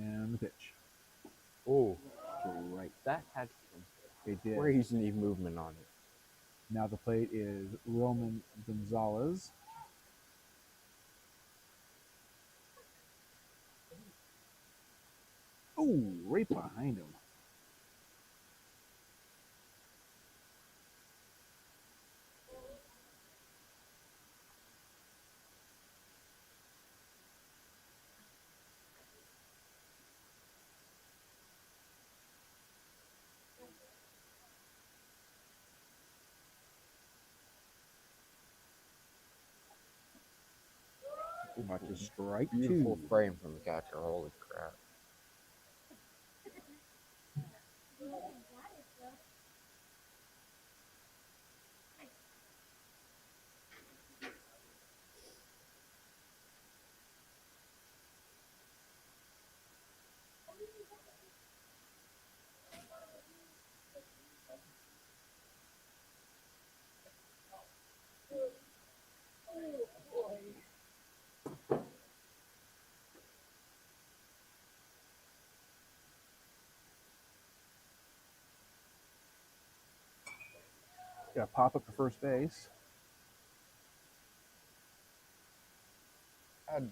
And the pitch. Oh, Right. that had some It did. crazy movement on it. Now the plate is Roman Gonzalez. Oh, right behind him. About to strike Beautiful 2. frame from the catcher. Holy crap. Got a pop up to first base. Had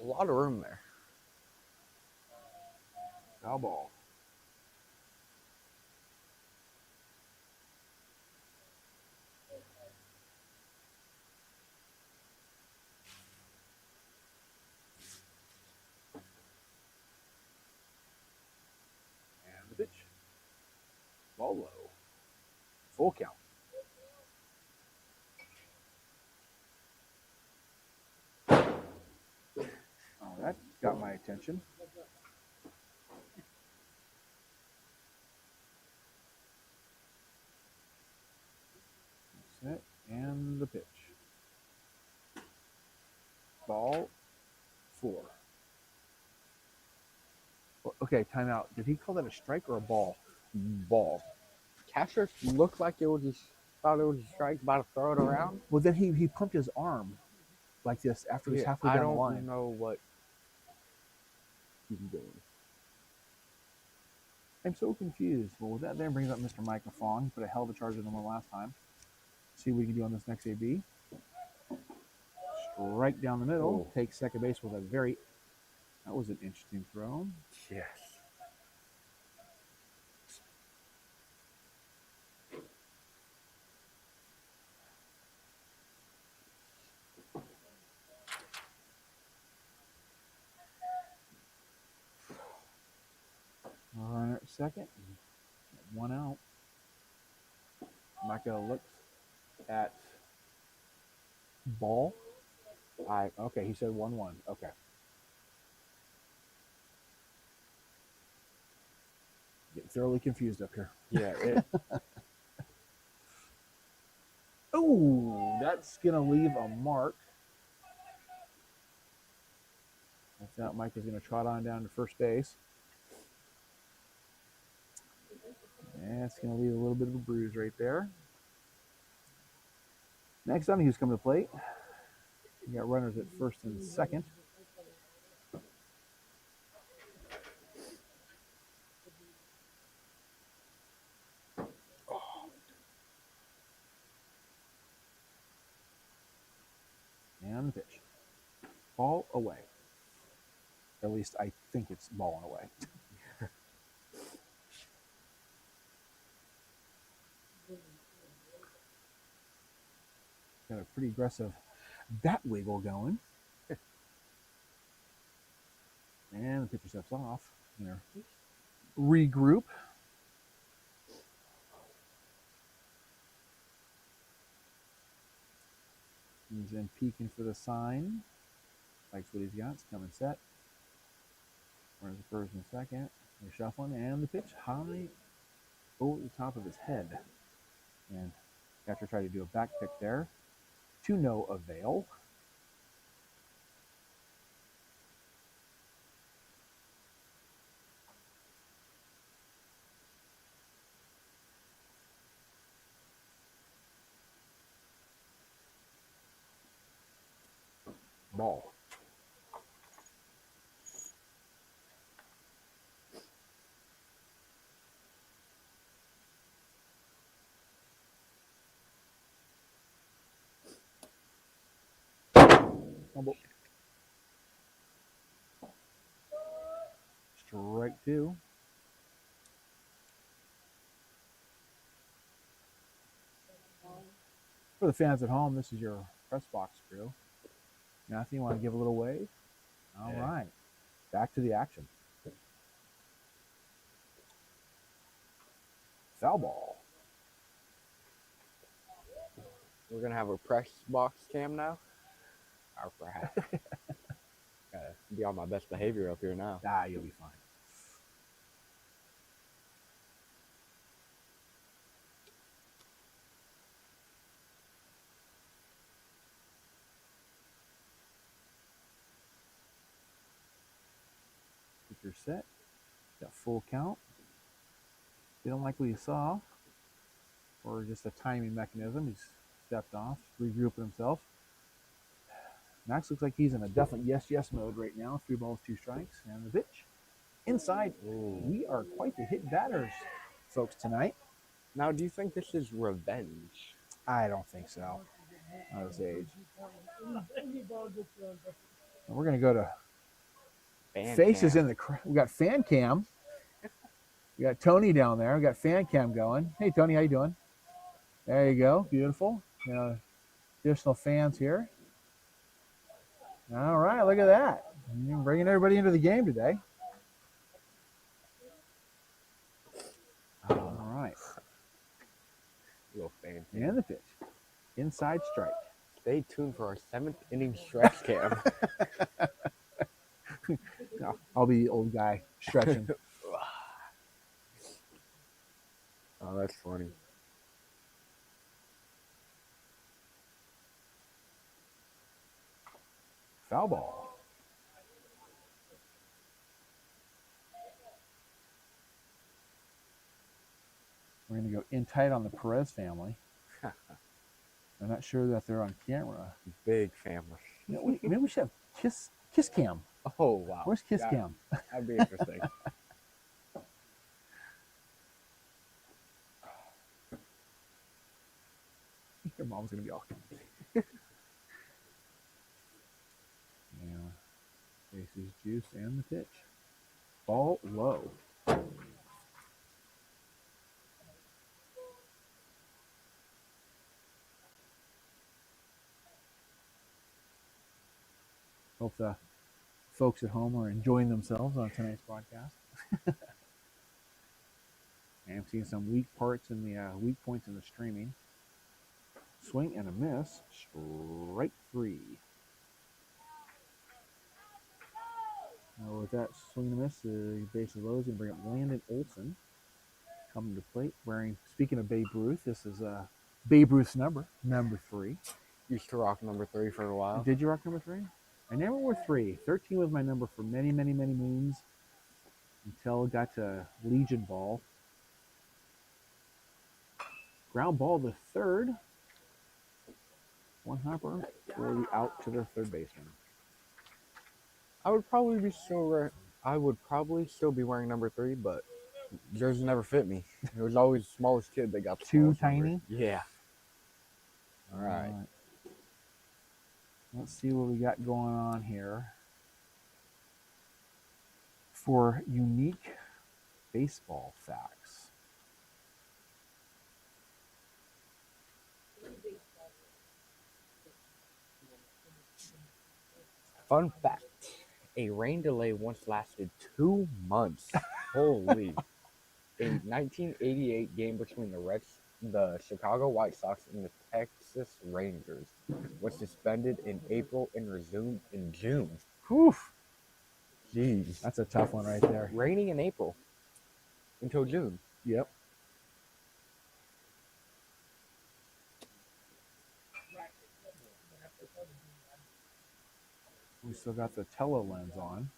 a lot of room there. Foul ball. And the pitch. Ball low. Full count. Oh, that got my attention. Set and the pitch. Ball 4. Okay, timeout. Did he call that a strike or a ball? Ball. Catcher looked like it was just thought it was a strike, about to throw it around. Well, then he pumped his arm like this after he's halfway down the line. I don't know what he's doing. I'm so confused. Well, that then brings up Mr. Micah Fong. He put a hell of a charge on him last time. See what we can do on this next AB. Strike down the middle. Oh. Take second base with a very... That was an interesting throw. Yes. Runner at second. 1 out. Micah looks at ball. Okay, he said 1-1. Okay. Getting thoroughly confused up here. Yeah. Oh, that's going to leave a mark. With that, Mike is going to trot on down to first base. And it's going to leave a little bit of a bruise right there. Next on, who's coming to the plate? You got runners at first and second. And the pitch. Ball away. At least I think it's balling away. Got a pretty aggressive bat wiggle going. And the pitcher steps off. Regroup. He's in peeking for the sign. Likes what he's got. It's coming set. Where's the first and second? They're shuffling, and the pitch high over the top of his head. And catcher tried to do a back pick there. To no avail. Ball. Fumble. Strike two. For the fans at home, this is your press box crew. Matthew, you want to give a little wave? All right. Back to the action. Foul ball. We're going to have a press box cam now. All right. Gotta be on my best behavior up here now. You'll be fine. Pitcher set. Got full count. Didn't like what he saw. Or just a timing mechanism. He's stepped off, regrouping himself. Max looks like he's in a definite yes mode right now. 3 balls, 2 strikes, and the pitch. Inside. Ooh. We are quite the hit batters, folks, tonight. Now, do you think this is revenge? I don't think so. At his age. And we're going to go to Fan faces cam. in the crowd. We got fan cam. We got Tony down there. We got fan cam going. Hey, Tony, how you doing? There you go. Beautiful. Additional fans here. All right, look at that. You're bringing everybody into the game today. All right. Little fan cam. And the pitch. Inside strike. Stay tuned for our 7th inning stretch cam. I'll be the old guy stretching. Oh, that's funny. Foul ball. We're going to go in tight on the Perez family. I'm not sure that they're on camera. Big family. Maybe we should have kiss cam. Oh, wow. Where's kiss cam? That'd be interesting. Your mom's going to be all Faces juice and the pitch. Ball low. Hope the folks at home are enjoying themselves on tonight's broadcast. I'm seeing some weak parts in the weak points in the streaming. Swing and a miss. Strike 3. With that swing and a miss, the base is low. He's going to bring up Landon Olson. Coming to plate wearing, speaking of Babe Ruth, this is Babe Ruth's number 3. Used to rock number 3 for a while. Did you rock number 3? I never wore 3. 13 was my number for many, many, many moons until it got to Legion Ball. Ground ball to third. One hopper for the out to their third baseman. I would probably still be wearing number 3, but jersey never fit me. It was always the smallest kid that got the Too smallest tiny? number. Yeah. All right. Let's see what we got going on here. For unique baseball facts. Fun fact. A rain delay once lasted 2 months. Holy. A 1988 game between the Chicago White Sox and the Texas Rangers was suspended in April and resumed in June. Whew. Jeez. That's a tough one right there. Raining in April until June. Yep. We still got the tele-lens on.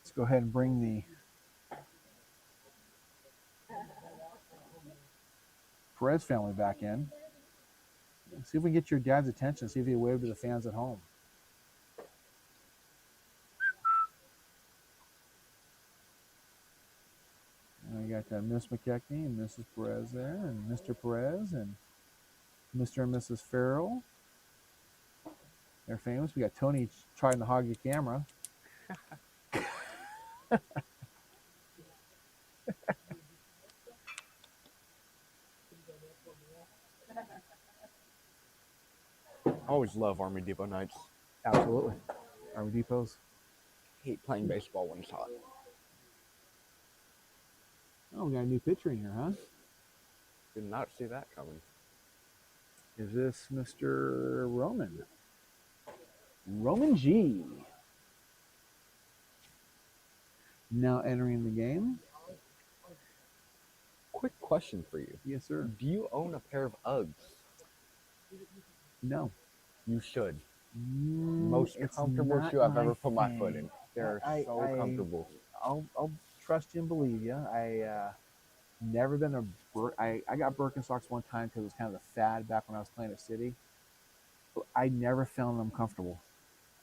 Let's go ahead and bring the Perez family back in. See if we can get your dad's attention. See if he waved to the fans at home. And we got Miss McKechnie and Mrs. Perez there, and Mr. Perez and Mr. and Mrs. Farrell. They're famous. We got Tony trying to hog your camera. I always love Army Depot nights. Absolutely. Army Depots. Hate playing baseball when it's hot. Oh, we got a new pitcher in here, huh? Did not see that coming. Is this Mr. Roman? Roman G. Now entering the game. Quick question for you. Yes, sir. Do you own a pair of Uggs? No. You should. Most comfortable shoe I've ever put my foot in. They're so comfortable. I'll trust you and believe you. I never been I got Birkenstocks one time because it was kind of the fad back when I was playing at City. But I never found them comfortable.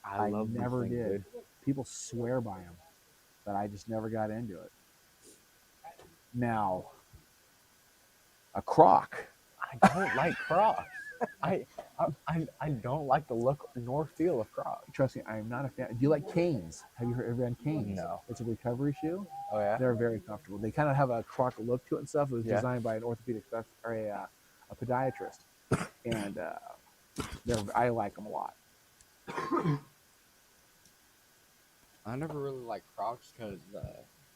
I love never these things, did. dude. People swear by them, but I just never got into it. Now, a Croc. I don't like Crocs. I don't like the look nor feel of Crocs. Trust me, I am not a fan. Do you like Canes? Have you ever had Canes? No. It's a recovery shoe. Oh yeah. They're very comfortable. They kind of have a Croc look to it and stuff. It was designed by an orthopedic or a podiatrist, and I like them a lot. I never really liked Crocs because my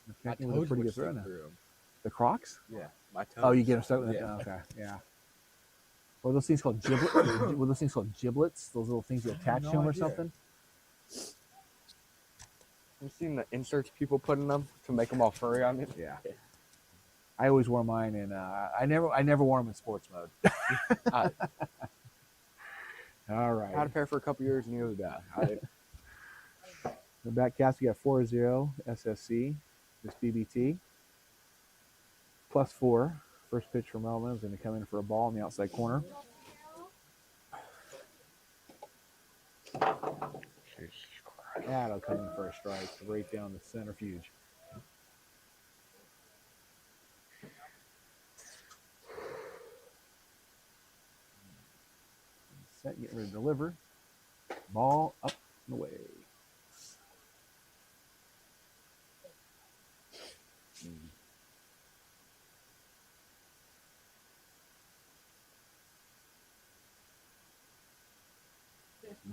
With a toes pretty would good stick run. through them. The Crocs? Yeah, my toes. Oh, you get them stuck with it? Yeah. Oh, okay, yeah. Or those things called giblets? Were those things called giblets? Those little things you attach to them or something? You seen the inserts people put in them to make them all furry on it? Yeah. I always wore mine, and I never wore them in sports mode. All right. I had a pair for a couple years and nearly died. The back cast, we got 4-0 SSC. This BBT. +4. First pitch from Melvin is going to come in for a ball in the outside corner. That'll come in for a strike right down the centrifuge. Set, get ready to deliver. Ball up and away.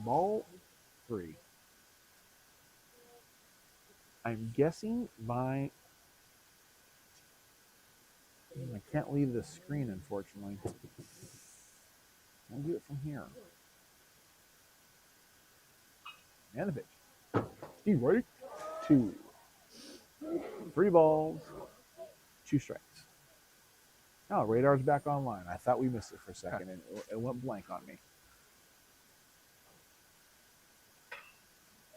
Ball 3. I'm guessing by. I can't leave the screen, unfortunately. I'll do it from here. And the pitch. Steve, ready? 2. 3 balls, 2 strikes. Oh, radar's back online. I thought we missed it for a second, and it went blank on me.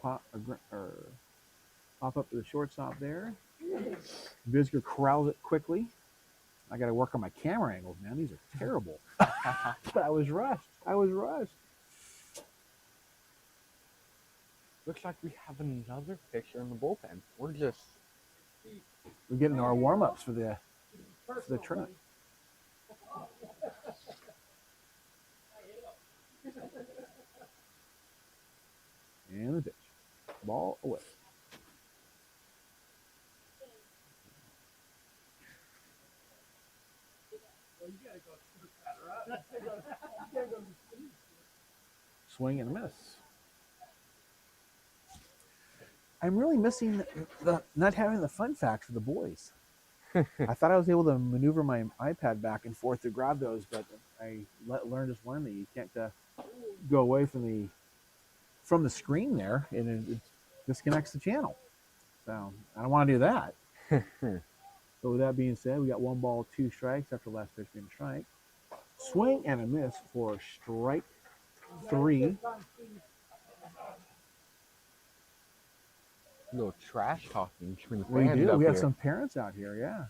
Pop up to the shortstop there. Visger corrals it quickly. I got to work on my camera angles, man. These are terrible. But I was rushed. Looks like we have another pitcher in the bullpen. We're getting our warm-ups for the tournament. And the pitch. Ball away. Swing and a miss. I'm really missing the not having the fun facts for the boys. I thought I was able to maneuver my iPad back and forth to grab those, but I learned that you can't go away from the screen there, and it disconnects the channel. So I don't want to do that. So with that being said, we got 1 ball, 2 strikes after last pitch being a strike. Swing and a miss for strike 3. A little trash talking between the We fans do. up We have here. some parents out here, yeah.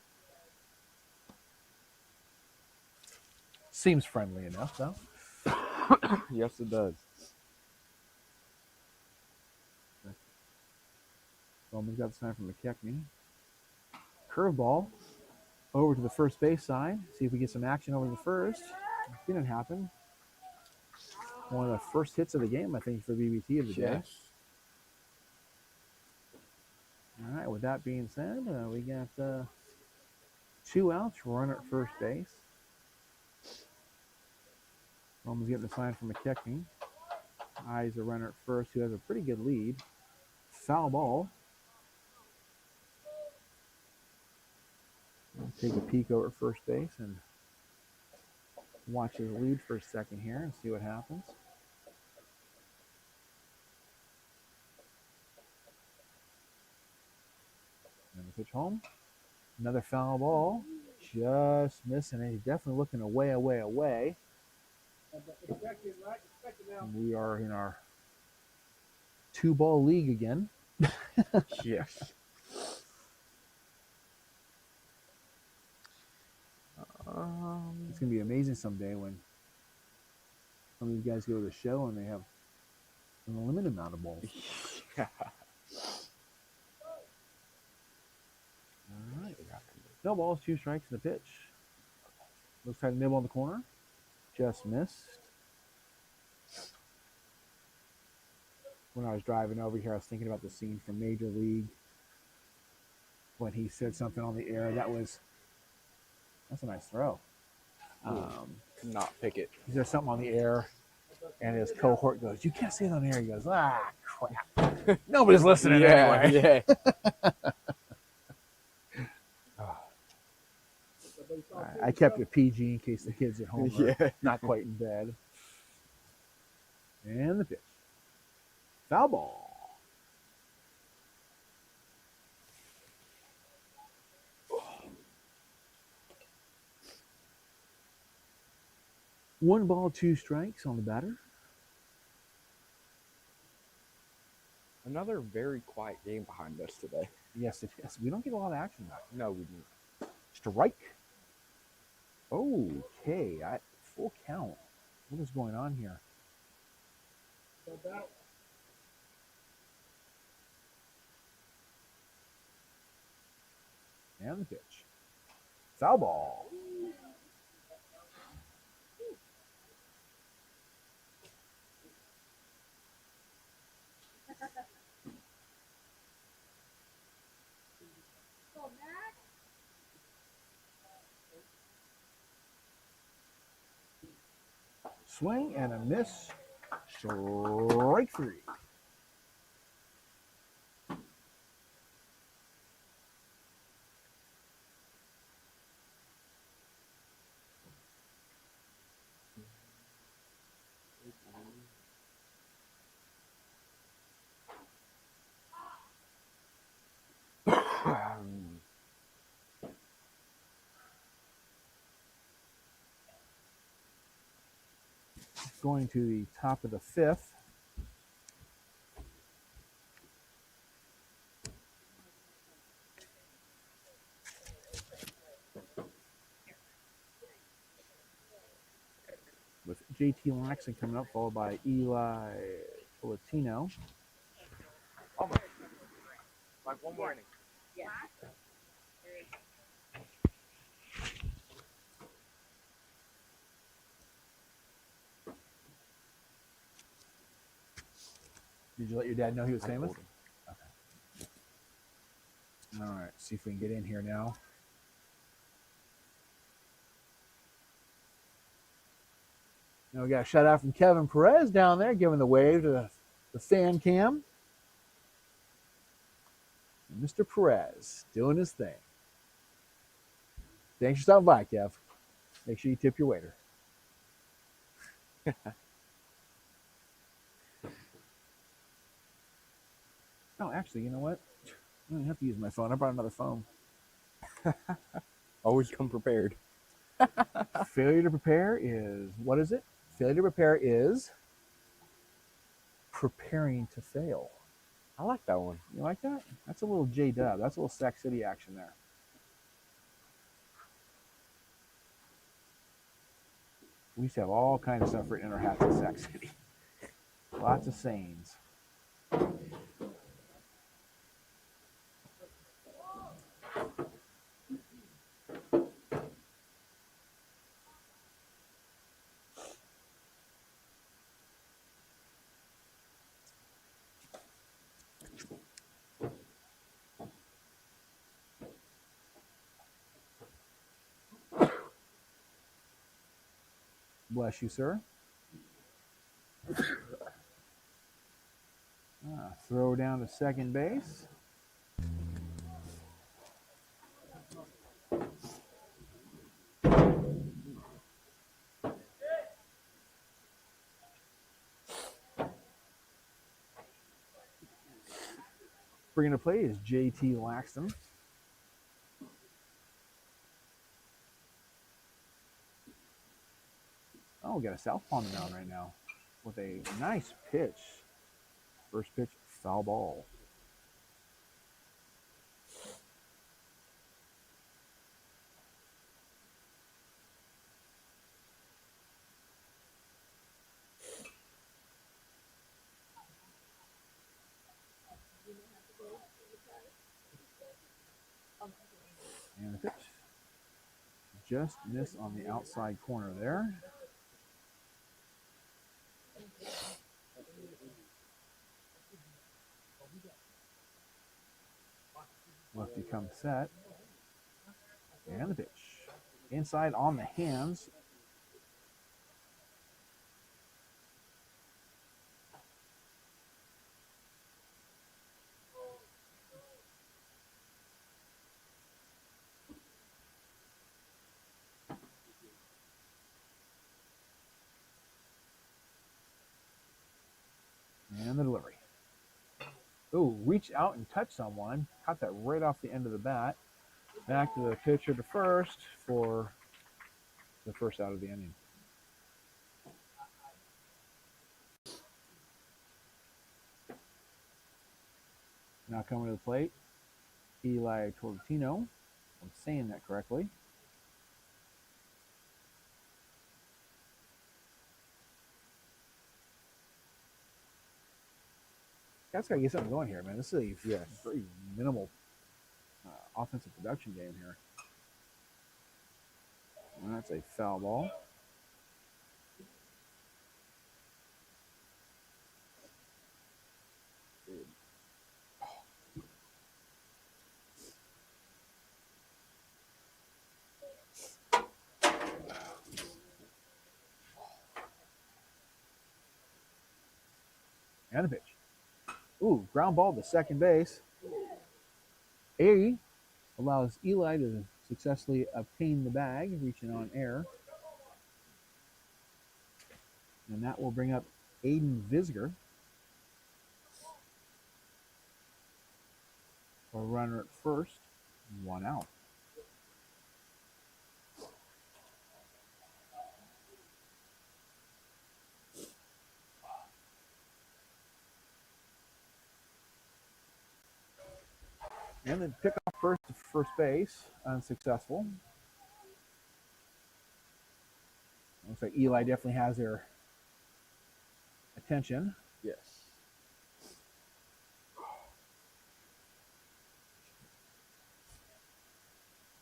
Seems friendly enough, though. Yes, it does. Bowman's got the sign from McKechnie. Curveball over to the first base side. See if we get some action over the first. Didn't happen. One of the first hits of the game, I think, for BBT of the day. Yes. All right, with that being said, we got 2 outs, runner at first base. Bowman's getting the sign from McKechnie. Eyes the runner at first, who has a pretty good lead. Foul ball. I'll take a peek over at first base and watch his lead for a second here and see what happens. And the pitch home. Another foul ball. Just missing it. He's definitely looking away. And we are in our 2-ball league again. Yes. It's going to be amazing someday when some of these guys go to the show and they have an unlimited amount of balls. Yeah. All right. No balls, 2 strikes in the pitch. Looks like a nibble on the corner. Just missed. When I was driving over here, I was thinking about the scene from Major League when he said something on the air. That's a nice throw. Not pick it. He said something on the air, and his cohort goes, "You can't say it on the air." He goes, "Ah, crap. Nobody's listening anyway." Yeah. I kept it PG in case the kids at home are Yeah. not quite in bed. And the pitch. Foul ball. One ball, 2 strikes on the batter. Another very quiet game behind us today. Yes, it is. We don't get a lot of action back. No, we didn't. Strike. Okay, full count. What is going on here? And the pitch. Foul ball. Swing and a miss. Strike 3. Going to the top of the 5th. With JT Laxon coming up, followed by Eli Polatino. Like one more inning. Yeah. Did you let your dad know he was I famous? told him. Okay. All right, see if we can get in here now. Now we got a shout out from Kevin Perez down there, giving the wave to the fan cam. Mr. Perez doing his thing. Thanks for stopping by, Kev. Make sure you tip your waiter. Oh, actually, you know what? I don't have to use my phone. I brought another phone. Always come prepared. Failure to prepare is, what is it? Failure to prepare is preparing to fail. I like that one. You like that? That's a little J-Dub. That's a little Sac City action there. We used to have all kinds of stuff written in our hats in Sac City. Lots of sayings. Bless you, sir. Throw down to second base. Bringing to play is JT Laxton. Oh, we got a southpaw on the mound right now with a nice pitch. First pitch, foul ball. And the pitch. Just missed on the outside corner there. Lefty comes set. And the pitch. Inside on the hands. And the delivery. Ooh, reach out and touch someone. Caught that right off the end of the bat. Back to the pitcher to first for the first out of the inning. Now coming to the plate, Eli Tortino. I'm saying that correctly. Guys got to get something going here, man. This is a very minimal offensive production game here. And that's a foul ball. And the pitch. Ooh, ground ball to second base. A allows Eli to successfully obtain the bag, reaching on air. And that will bring up Aiden Visger. A runner at first, 1 out. And then pick up first base, unsuccessful. Looks like Eli definitely has their attention. Yes.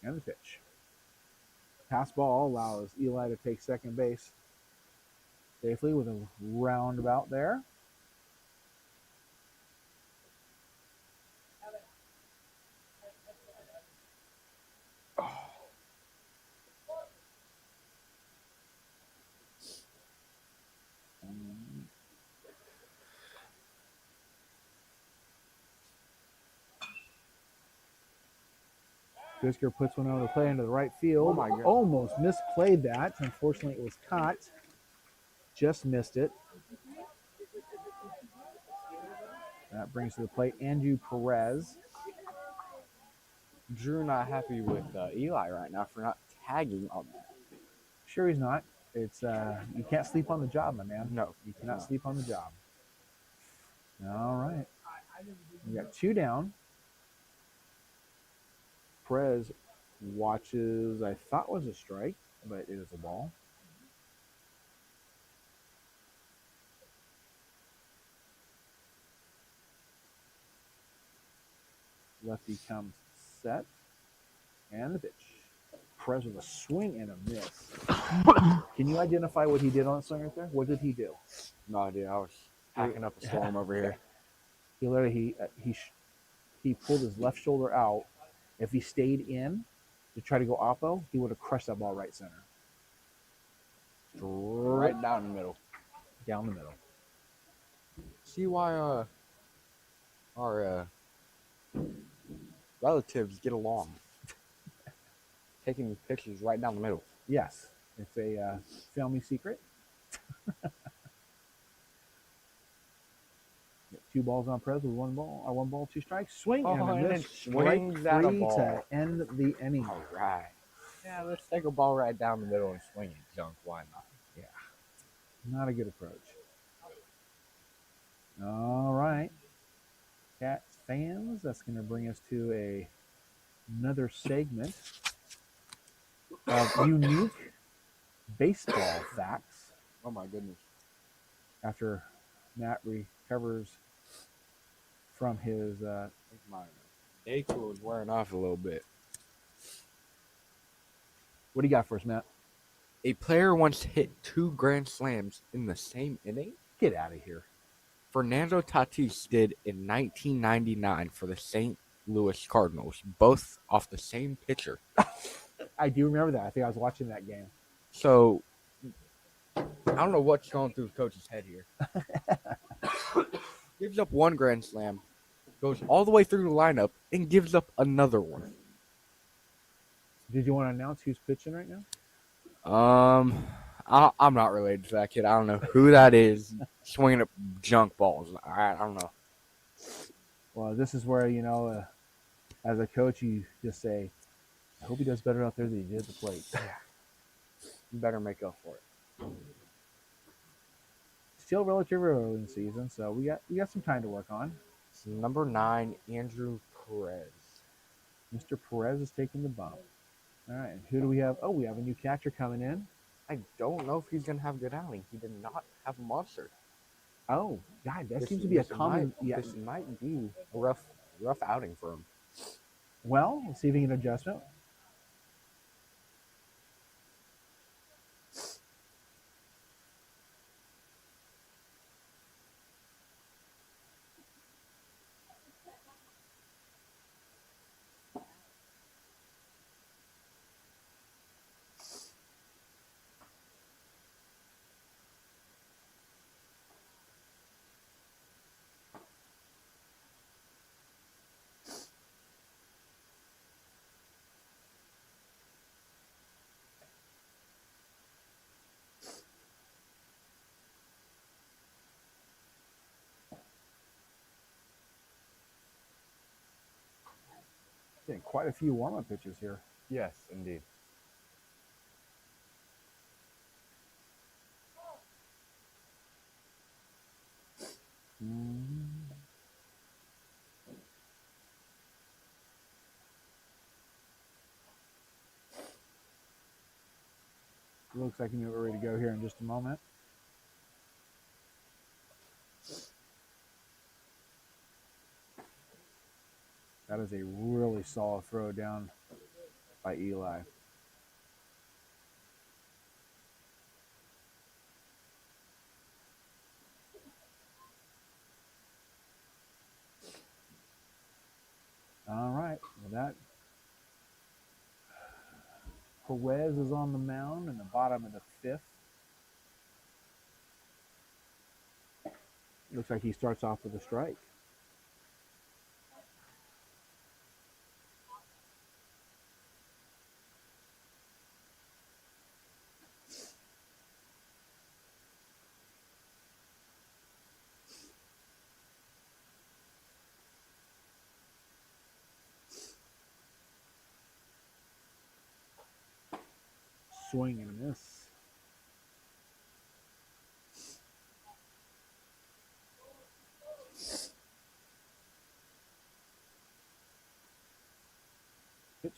And the pitch. Pass ball allows Eli to take second base safely with a roundabout there. Fisker puts one over the play into the right field. Oh my God. Almost misplayed that. Unfortunately, it was caught. Just missed it. That brings to the plate Andrew Perez. Drew not happy with Eli right now for not tagging on that. Sure, he's not. It's you can't sleep on the job, my man. No, You cannot no. sleep on the job. All right. We got 2 down. Perez watches, I thought was a strike, but it is a ball. Lefty comes set. And the pitch. Perez with a swing and a miss. Can you identify what he did on the swing right there? What did he do? No idea. I was hacking up a storm over here. He literally he pulled his left shoulder out. If he stayed in to try to go oppo, he would have crushed that ball right center. Right down the middle. Down the middle. See why our relatives get along. Taking pictures right down the middle. Yes, it's a family secret. 2 balls on Perez with 1 ball, 2 strikes. Swing and a miss. Strike 3 to end the inning. All right. Yeah, let's take a ball right down the middle and swing it, Junk. Why not? Yeah. Not a good approach. All right. Cats fans, that's going to bring us to another segment of unique baseball facts. Oh, my goodness. After Matt recovers from his... my day tool is wearing off a little bit. What do you got for us, Matt? A player once hit 2 grand slams in the same inning? Get out of here. Fernando Tatis did in 1999 for the St. Louis Cardinals, both off the same pitcher. I do remember that. I think I was watching that game. So, I don't know what's going through the coach's head here. Gives up 1 grand slam, goes all the way through the lineup, and gives up another one. Did you want to announce who's pitching right now? I'm not related to that kid. I don't know who that is swinging at junk balls. I don't know. Well, this is where, as a coach, you just say, I hope he does better out there than he did at the plate. You better make up for it. Still relatively early in the season, so we got some time to work on. It's number 9, Andrew Perez. Mr. Perez is taking the bump. All right, and who do we have? Oh, we have a new catcher coming in. I don't know if he's going to have a good outing. He did not have a monster. Oh, God, that seems to be a common... This might be a rough outing for him. Well, let's see if he can adjustment. Getting quite a few warm-up pitches here. Yes, indeed. Looks like you're ready to go here in just a moment. That is a really solid throw down by Eli. All right. Well, that Perez is on the mound in the bottom of the 5th. Looks like he starts off with a strike. Swing and a miss. Pitch.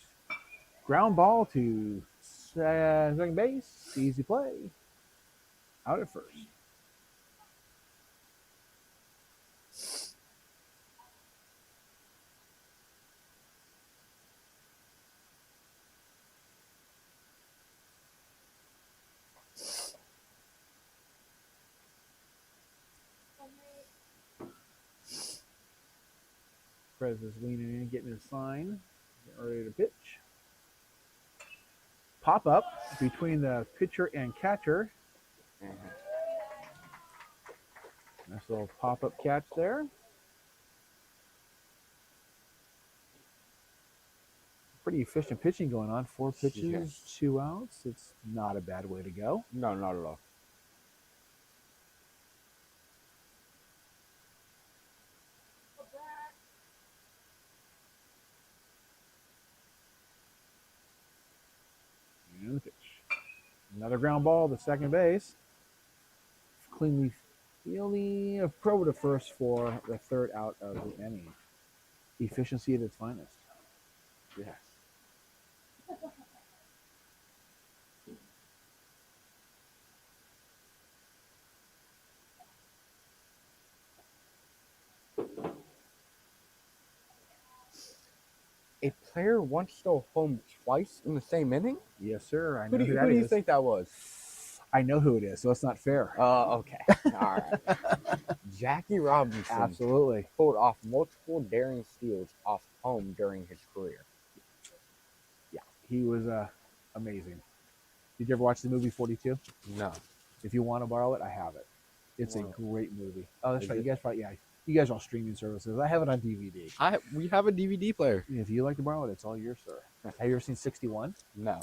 Ground ball to second base. Easy play. Out at first. Perez is leaning in, getting his sign. Getting ready to pitch. Pop up between the pitcher and catcher. Nice little pop up catch there. Pretty efficient pitching going on. 4 pitches, 2 outs. It's not a bad way to go. No, not at all. And the pitch. Another ground ball to second base. Cleanly fielding. Pro to first for the 3rd out of the inning. Efficiency at its finest. Yes. A player once stole home twice in the same inning? Yes, sir. I Who know do who you think that was? I know who it is, so it's not fair. Okay. All right. Jackie Robinson Absolutely. pulled off multiple daring steals off home during his career. Yeah, he was amazing. Did you ever watch the movie 42? No. If you want to borrow it, I have it. It's a Wow. great movie. Oh, that's Is right. it? You guys probably, yeah. You guys are on streaming services. I have it on DVD. We have a DVD player. If you like to borrow it, it's all yours, sir. Have you ever seen 61? No.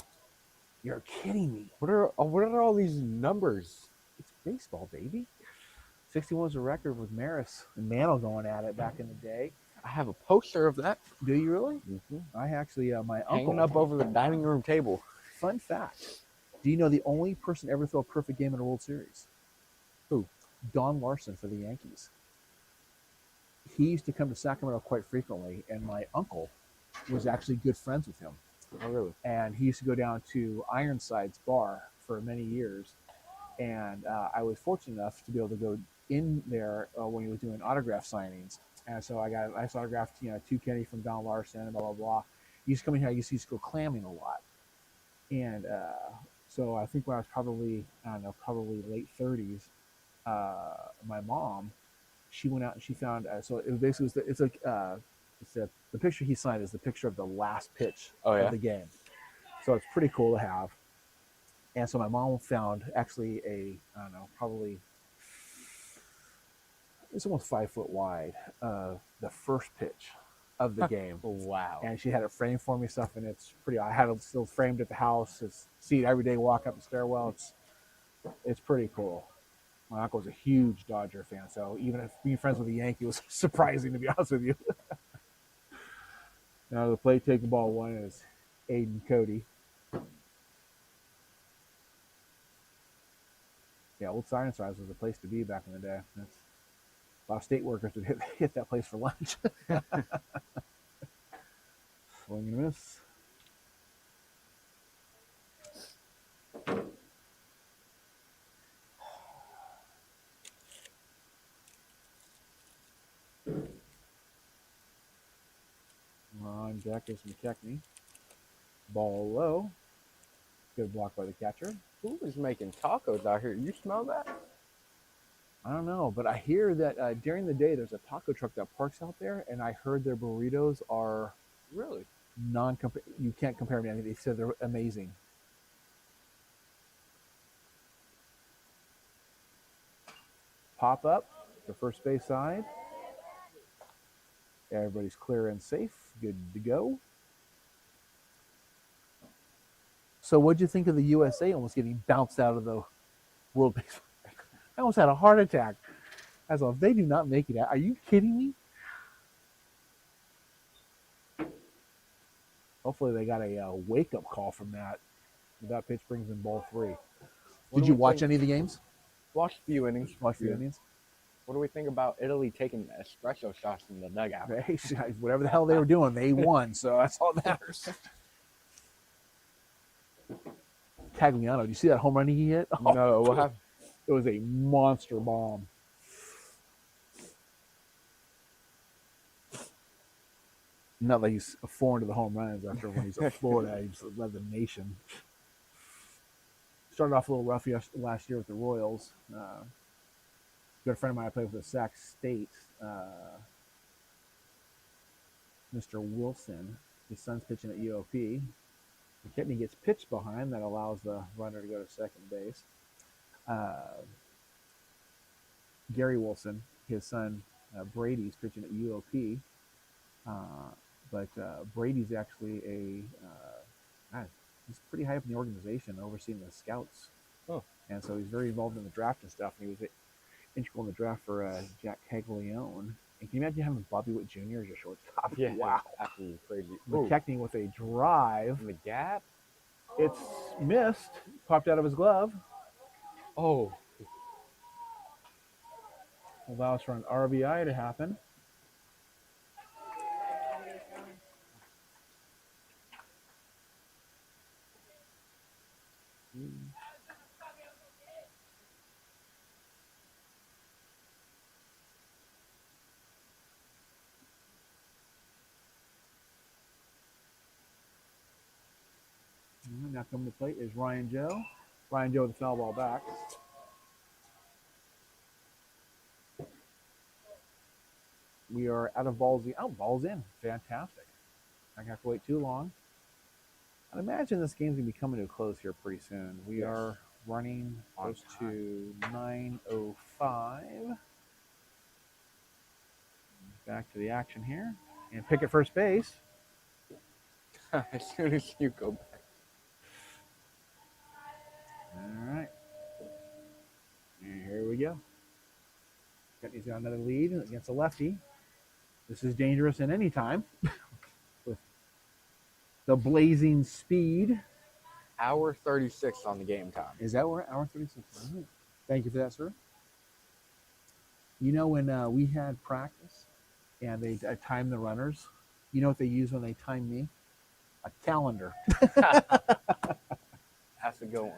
You're kidding me. What are all these numbers? It's baseball, baby. 61 was a record with Maris and Mantle going at it back in the day. I have a poster of that. Do you really? Mm-hmm. I actually, my Hanging uncle. up over the dining room table. Fun fact. Do you know the only person ever throw a perfect game in a World Series? Who? Don Larson for the Yankees. He used to come to Sacramento quite frequently, and my uncle was actually good friends with him. Oh, really? And he used to go down to Ironside's bar for many years. And I was fortunate enough to be able to go in there when he was doing autograph signings. And so I got a nice autograph, 2 Kenny from Don Larson and blah, blah, blah. He used to come in here. I used to go clamming a lot. And so I think when I was probably late 30s, my mom, she went out and she found, so it basically was, the picture he signed is the picture of the last pitch of the game. So it's pretty cool to have. And so my mom found actually it's almost 5 foot wide, the first pitch of the game. Wow. And she had it framed for me, stuff, and it's pretty, I had it still framed at the house. See it every day, walk up the stairwell. It's pretty cool. My uncle was a huge Dodger fan, so even if being friends with a Yankee was surprising, to be honest with you. Now the plate taking ball 1 is Aiden Cody. Yeah, old Siren Size was the place to be back in the day. A lot of state workers would hit that place for lunch. Swing and a miss. On deck is McKechnie. Ball low. Good block by the catcher. Who is making tacos out here? You smell that? I don't know, but I hear that during the day there's a taco truck that parks out there, and I heard their burritos are Really? you can't compare them to anything. They said they're amazing. Pop up to first base side. Everybody's clear and safe. Good to go. So what'd you think of the USA almost getting bounced out of the World Baseball? I almost had a heart attack. As if they do not make it out. Are you kidding me? Hopefully they got a wake-up call from that. That pitch brings in ball 3. What Did do you we watch think? any of the games? Watched a few innings. Watch the Indians? What do we think about Italy taking espresso shots in the dugout? Whatever the hell they were doing, they won. So that's all that matters. Tagliano, did you see that home run he hit? Oh, No, what happened? it was a monster bomb. Not like he's foreign to the home runs after when he's at Florida. He's led the nation. Started off a little rough last year with the Royals. Good friend of mine I played with at Sac State, Mr. Wilson. His son's pitching at UOP. McKinney gets pitched behind. That allows the runner to go to second base. Gary Wilson, his son Brady's pitching at UOP. But Brady's actually he's pretty high up in the organization, overseeing the scouts. Oh. And so he's very involved in the draft and stuff. And he was integral in the draft for Jack Caglione. And can you imagine having Bobby Witt Jr. as your shortstop? Yeah, Wow. absolutely crazy. McKechnie with a drive. In the gap. It's missed. Popped out of his glove. Oh. Allows for an RBI to happen. Now coming to plate is Ryan Joe. Ryan Joe with the foul ball back. We are out of balls. Oh, balls in. Fantastic. Not going to have to wait too long. I'd imagine this game's going to be coming to a close here pretty soon. We are running close to 9:05. Back to the action here. And pick at first base. As soon as you go back. All right. And here we go. He's got another lead against a lefty. This is dangerous at any time. With the blazing speed. Hour 36 on the game time. Is that where? Hour 36. Right. Thank you for that, sir. You know, when we had practice and they timed the runners, you know what they use when they time me? A calendar. That's a good one.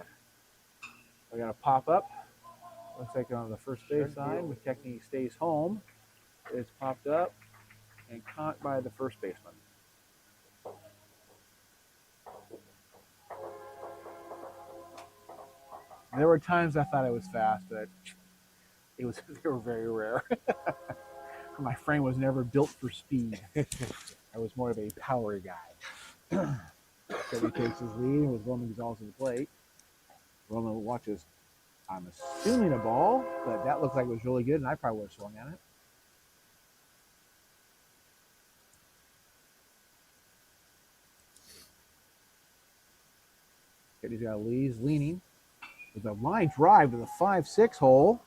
I got to pop up. Looks like on the first base side, McKechnie stays home. It's popped up and caught by the first baseman. There were times I thought I was fast, but they were very rare. My frame was never built for speed. I was more of a power guy. So he takes his lead with Roman Gonzalez at the plate. Roman watches, I'm assuming a ball, but that looked like it was really good, and I probably would have swung at it. He's got Lee's leaning with a line drive to the 5-6 hole.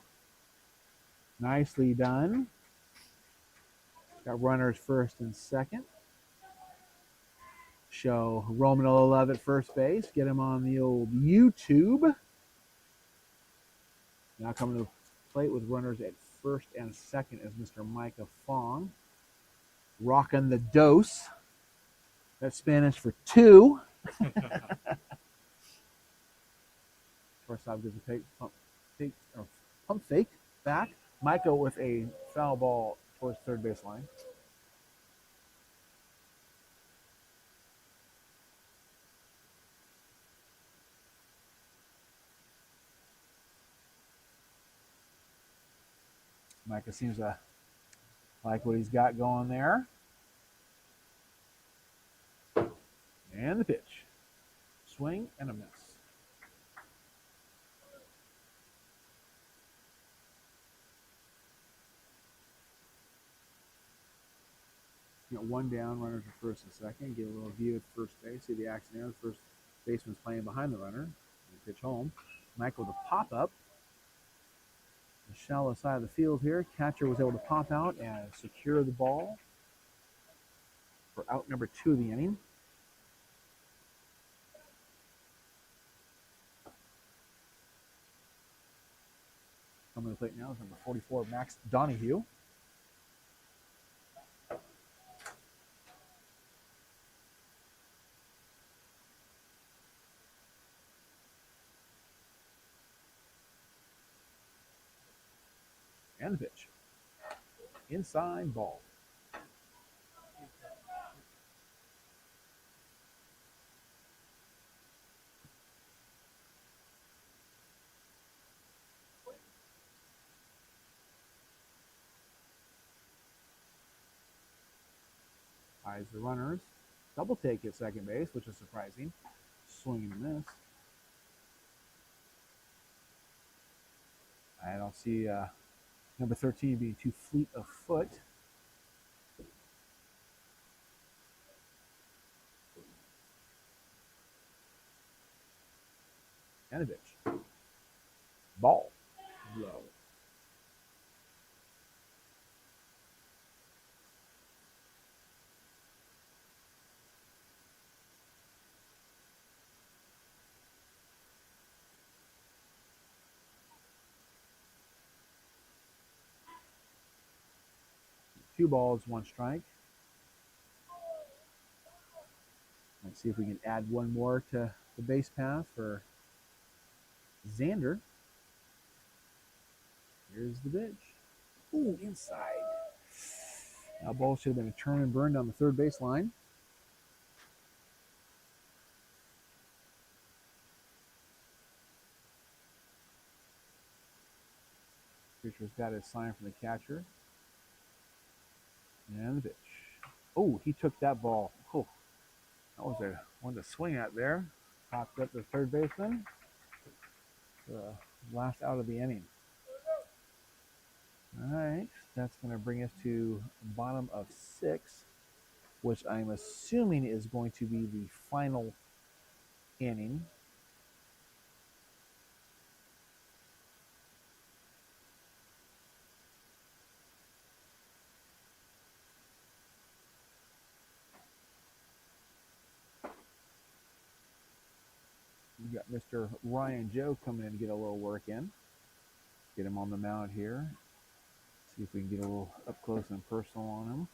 Nicely done. Got runners first and second. Show Roman will love at first base. Get him on the old YouTube. Now coming to the plate with runners at first and second is Mr. Micah Fong. Rocking the dose. That's Spanish for 2. Shortstop gives a pump fake back. Micah with a foul ball towards third baseline. Micah seems to like what he's got going there. And the pitch. Swing and a miss. Got one down, runners at first and second. Get a little view at first base. See the action there. The first baseman's playing behind the runner. Pitch home. Michael with a pop up. The shallow side of the field here. Catcher was able to pop out and secure the ball for out number 2 of the inning. the plate now is number 44, Max Donahue. And the pitch. Inside ball. Eyes the runners. Double take at second base, which is surprising. Swing and a miss. I don't see number 13 being too fleet of foot. And a pitch. Ball. Low. Two balls, one strike. Let's see if we can add one more to the base path for Xander. Here's the pitch. Ooh, inside. That ball should have been a turn and burn down the third baseline. Pitcher's got his sign from the catcher. And the pitch. Oh, he took that ball. Oh, that was a one to swing at there. Popped up the third baseman. Last out of the inning. All right, that's going to bring us to bottom of 6, which I'm assuming is going to be the final inning. We got Mr. Ryan Joe coming in to get a little work in. Get him on the mound here. See if we can get a little up close and personal on him.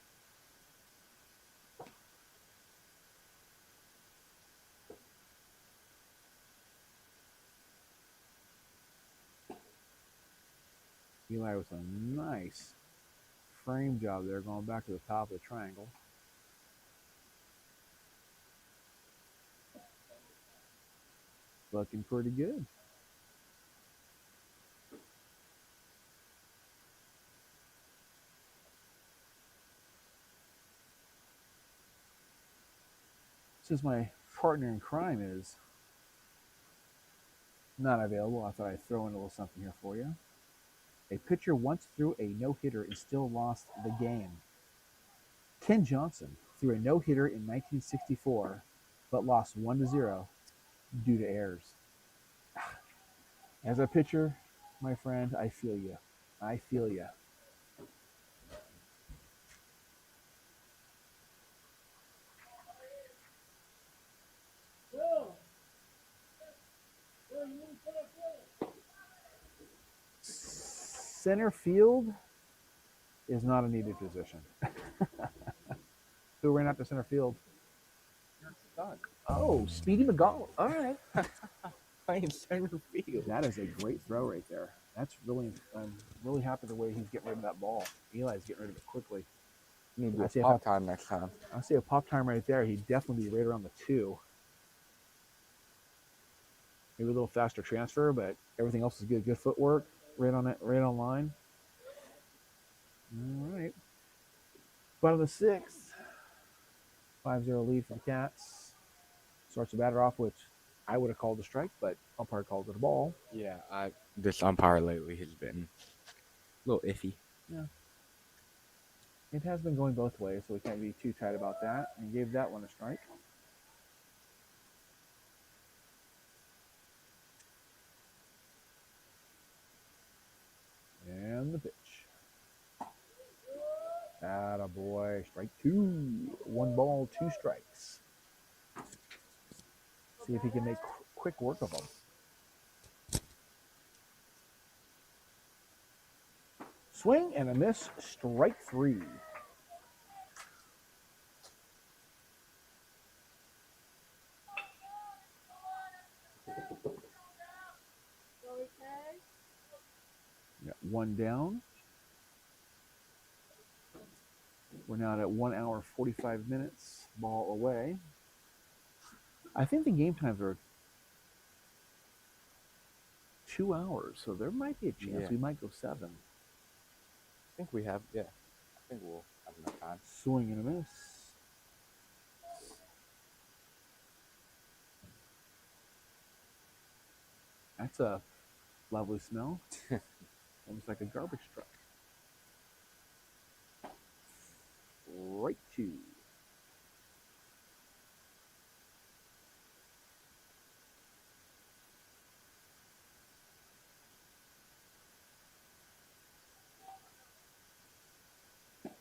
Eli with a nice frame job there, going back to the top of the triangle. Looking pretty good. Since my partner in crime is not available, I thought I'd throw in a little something here for you. A pitcher once threw a no-hitter and still lost the game. Ken Johnson threw a no-hitter in 1964, but lost 1-0 due to errors. As a pitcher, my friend, I feel you. I feel you. Center field is not a needed position. Who ran out to center field? Oh, Speedy McGall. All right. Playing center field. That is a great throw right there. That's really, I'm really happy the way he's getting rid of that ball. Eli's getting rid of it quickly. Need to do a pop time next time. I see a pop time right there. He'd definitely be right around the 2. Maybe a little faster transfer, but everything else is good. Good footwork. Right on it, right on line. All right. Bottom of the 6th. 5-0 lead for the Cats. Starts the batter off, which I would have called a strike, but umpire called it a ball. Yeah, this umpire lately has been a little iffy. Yeah. It has been going both ways, so we can't be too tight about that. And gave that one a strike. And the pitch. Attaboy. Strike 2. 1 ball, 2 strikes. See if he can make quick work of them. Swing and a miss, strike 3. Got 1 down. We're now at 1 hour 45 minutes. Ball away. I think the game times are 2 hours, so there might be a chance we might go 7. I think we have, I think we'll have enough time. Swing and a miss. That's a lovely smell. Almost like a garbage truck. Right 2.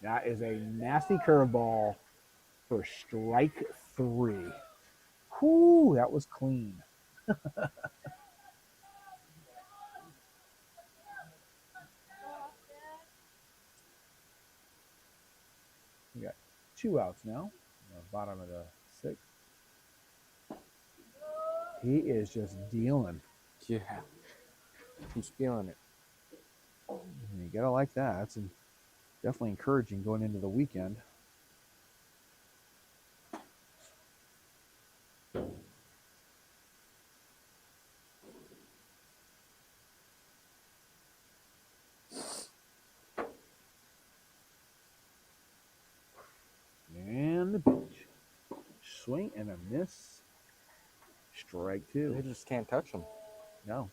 That is a nasty curveball for strike 3. Whoo, that was clean. We got 2 outs now. Bottom of the 6th. He is just dealing. Yeah. He's feeling it. You gotta like that. That's definitely encouraging going into the weekend. And the pitch. Swing and a miss. Strike 2. They just can't touch him. No.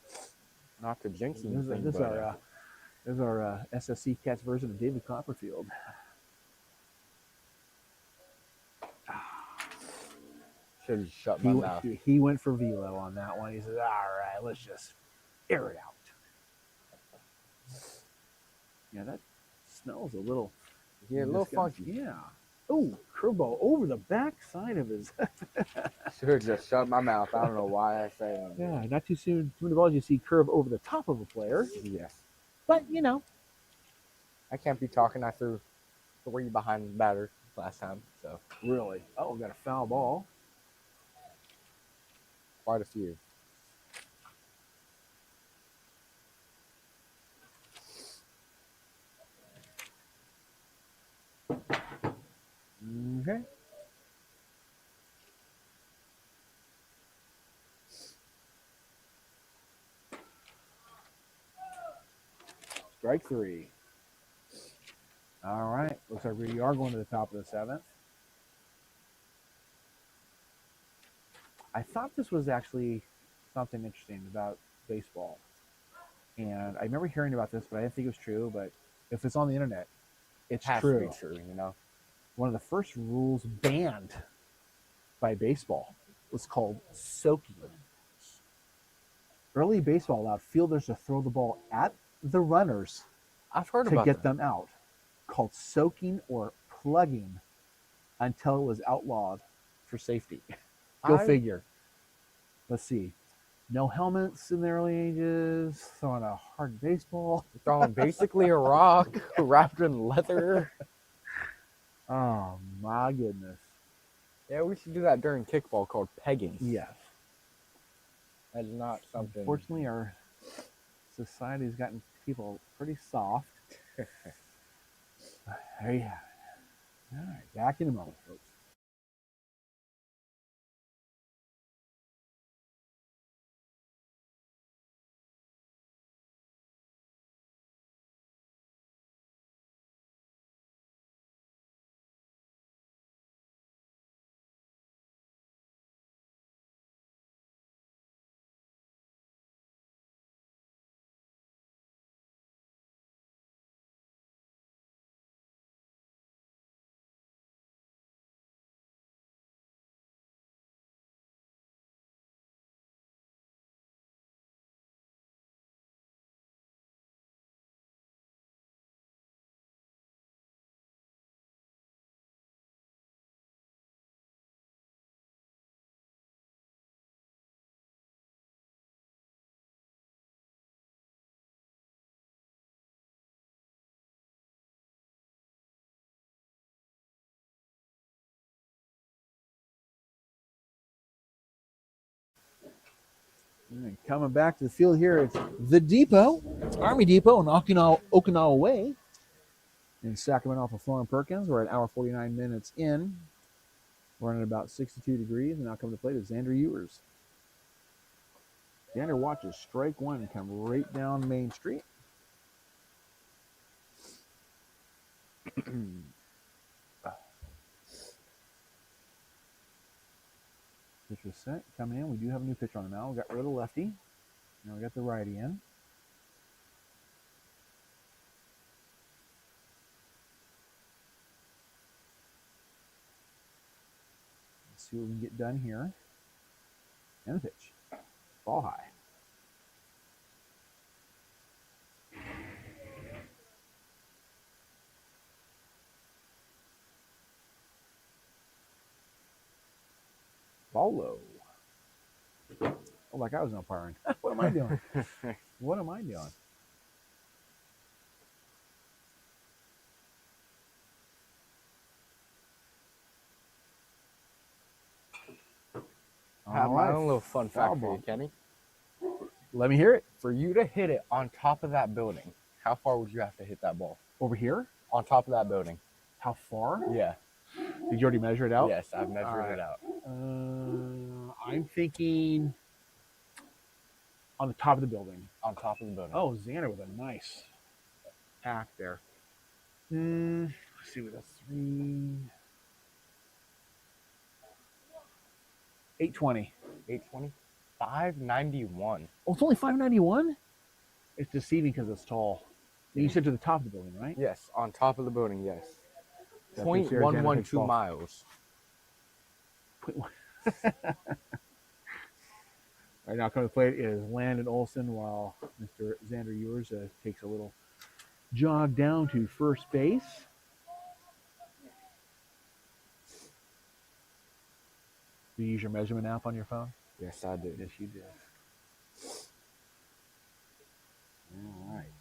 Not to jinx This anything, is our SSC Cats version of David Copperfield. Should have shut my mouth. He went for velo on that one. He said, all right, let's just air it out. Yeah, that smells a little... Yeah, a little funky. Yeah. Oh, curveball over the back side of his... Should have just shut my mouth. I don't know why I say that. Yeah, not too soon. Too many balls you see curve over the top of a player. Yes. But, you know. I can't be talking. I threw 3 behind the batter last time, so. Really? Oh, we got a foul ball. Quite a few. Okay. Strike 3. All right. Looks like we are going to the top of the 7th. I thought this was actually something interesting about baseball. And I remember hearing about this, but I didn't think it was true. But if it's on the internet, it's true. It has to be true, you know? One of the first rules banned by baseball was called soaking. Early baseball allowed fielders to throw the ball at the runners I've heard to about get that. them out, called soaking or plugging, until it was outlawed for safety. Go figure. Let's see. No helmets in the early ages, throwing a hard baseball. Throwing basically a rock wrapped in leather. Oh, my goodness. Yeah, we should do that during kickball called pegging. Yes. That's not something. Unfortunately, our society's gotten people pretty soft. There you have it. All right, back in a moment, folks. And coming back to the field here, it's the Depot. It's Army Depot in Okinawa Way in Sacramento off of Florin Perkins. We're at hour 49 minutes in. We're running about 62 degrees, and now coming to play is Xander Ewers. Xander watches strike one come right down Main Street. Pitch was set, coming in. We do have a new pitcher on the mound. We got rid of the lefty. Now we got the righty in. Let's see what we can get done here. And the pitch. Ball high. Ball low. Oh, like I was umpiring. What am I doing? What am I doing? I have my own little fun fact for you, Kenny. Let me hear it. For you to hit it on top of that building, how far would you have to hit that ball? Over here? On top of that building. How far? Yeah. Did you already measure it out? Yes, I've measured it out. I'm thinking on the top of the building. On top of the building. Oh, Xander with a nice hack there. Let's see what that's 820. 820? 591. Oh, it's only 591? It's deceiving because it's tall. You said to the top of the building, right? Yes, on top of the building, yes. That's what Sarah Janet 0.112 thinks golf. miles. Right now, coming to play is Landon Olson while Mr. Xander Ewers takes a little jog down to first base. Do you use your measurement app on your phone? Yes, I did. Yes, you did. All right.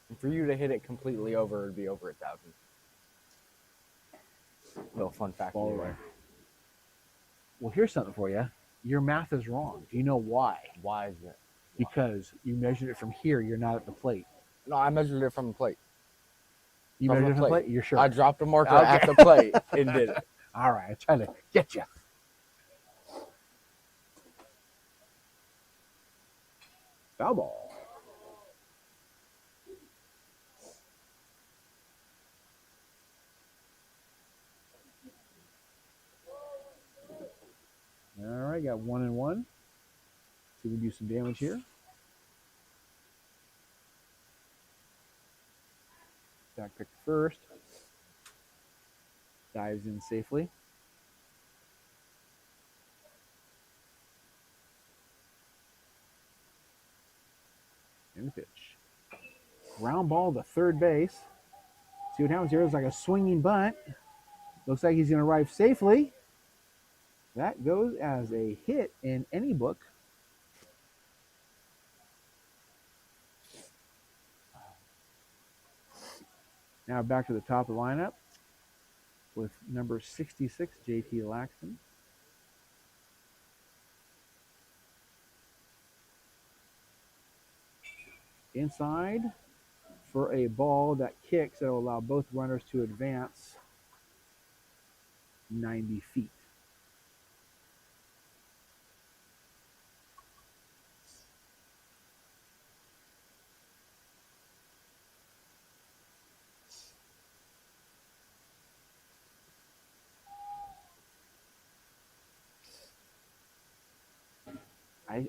And for you to hit it completely over, it'd be over 1,000. Little fun fact. Ball right. Well, here's something for you. Your math is wrong. Do you know why? Why is it? Because you measured it from here. You're not at the plate. No, I measured it from the plate. You measured it from the plate? You're sure? I dropped a marker at the plate and did it. All right. I tried to get you. Foul ball. All right, got 1-1. See if we can do some damage here. Back pick first. Dives in safely. And the pitch. Ground ball to third base. See what happens here. It's like a swinging bunt. Looks like he's going to arrive safely. That goes as a hit in any book. Now back to the top of the lineup with number 66, JT Laxton. Inside for a ball that kicks that will allow both runners to advance 90 feet.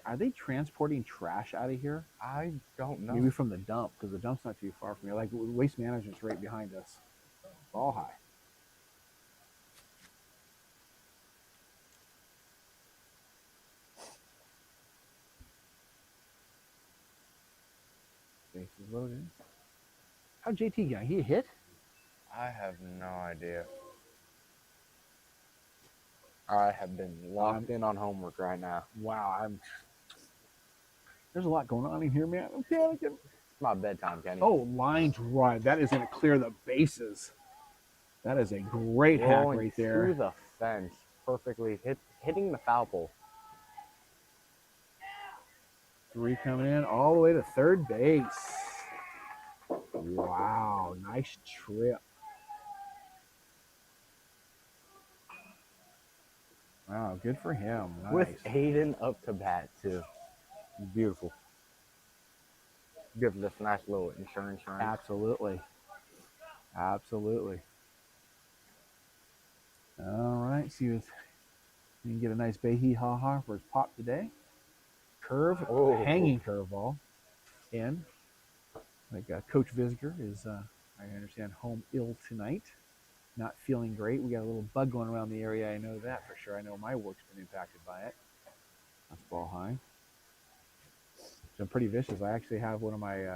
Are they transporting trash out of here? I don't know. Maybe from the dump, because the dump's not too far from here. Like Waste Management's right behind us. Ball high. Base is loaded. How'd JT get? He hit? I have no idea. I have been locked in on homework right now. Wow, there's a lot going on in here, man. I'm panicking. It's my bedtime, Kenny. Oh, line drive. That is going to clear the bases. That is a great hack right there. Through the fence, perfectly hitting the foul pole. 3 coming in all the way to third base. Wow, nice trip. Wow, good for him. Nice. With Aiden up to bat, too. Beautiful. Give this nice little insurance run. Absolutely. Absolutely. All right, see if we can get a nice Bahee ha-ha for his pop today. Curve, hanging curveball in. Like Coach Visger is, I understand, home ill tonight. Not feeling great. We got a little bug going around the area. I know that for sure. I know my work's been impacted by it. That's ball high. So I'm pretty vicious. I actually have one of my,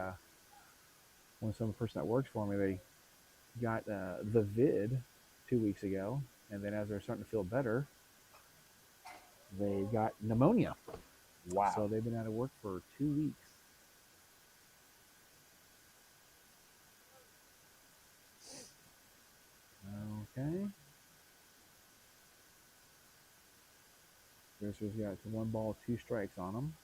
some person that works for me, they got the vid 2 weeks ago. And then as they're starting to feel better, they got pneumonia. Wow. So they've been out of work for 2 weeks. Okay. Fisher's got 1 ball, 2 strikes on him.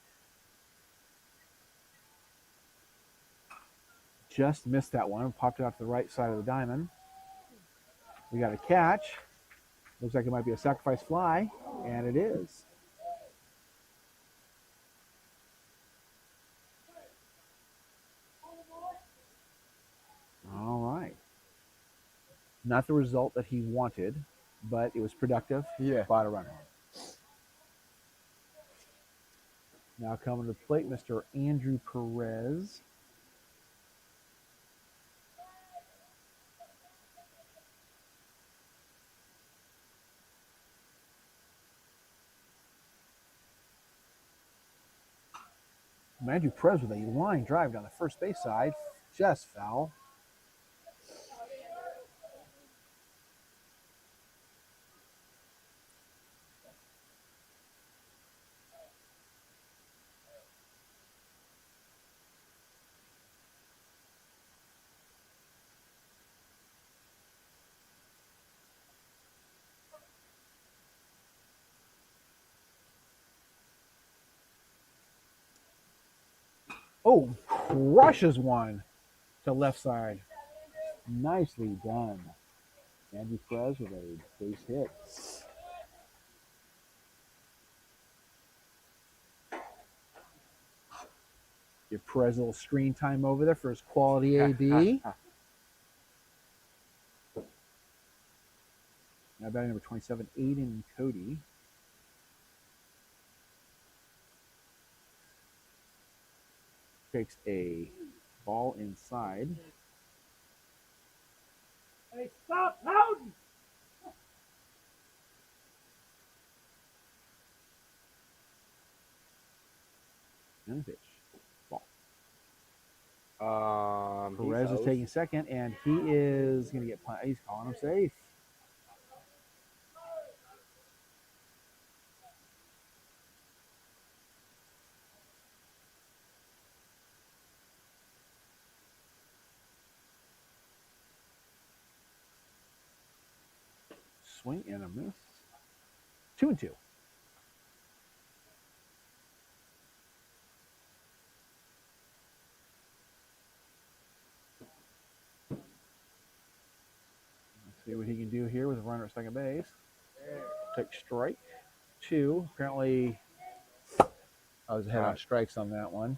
Just missed that one. Popped it off to the right side of the diamond. We got a catch. Looks like it might be a sacrifice fly, and it is. All right. Not the result that he wanted, but it was productive. Yeah. Bought a runner. Now coming to the plate, Mr. Andrew Perez. Andrew Perez with a line drive down the first base side. Just foul. Oh, crushes one to left side. Nicely done. Andrew Perez with a base hit. Give Perez a little screen time over there for his quality AB. Now batting number 27, Aiden Cody. Takes a ball inside. Hey, stop pouting! And a pitch. Ball. Perez is taking second, and he is going to get punched. He's calling him safe. Swing and a miss. 2-2. Let's see what he can do here with a runner at second base. Take strike 2. Apparently, I was ahead on strikes on that one.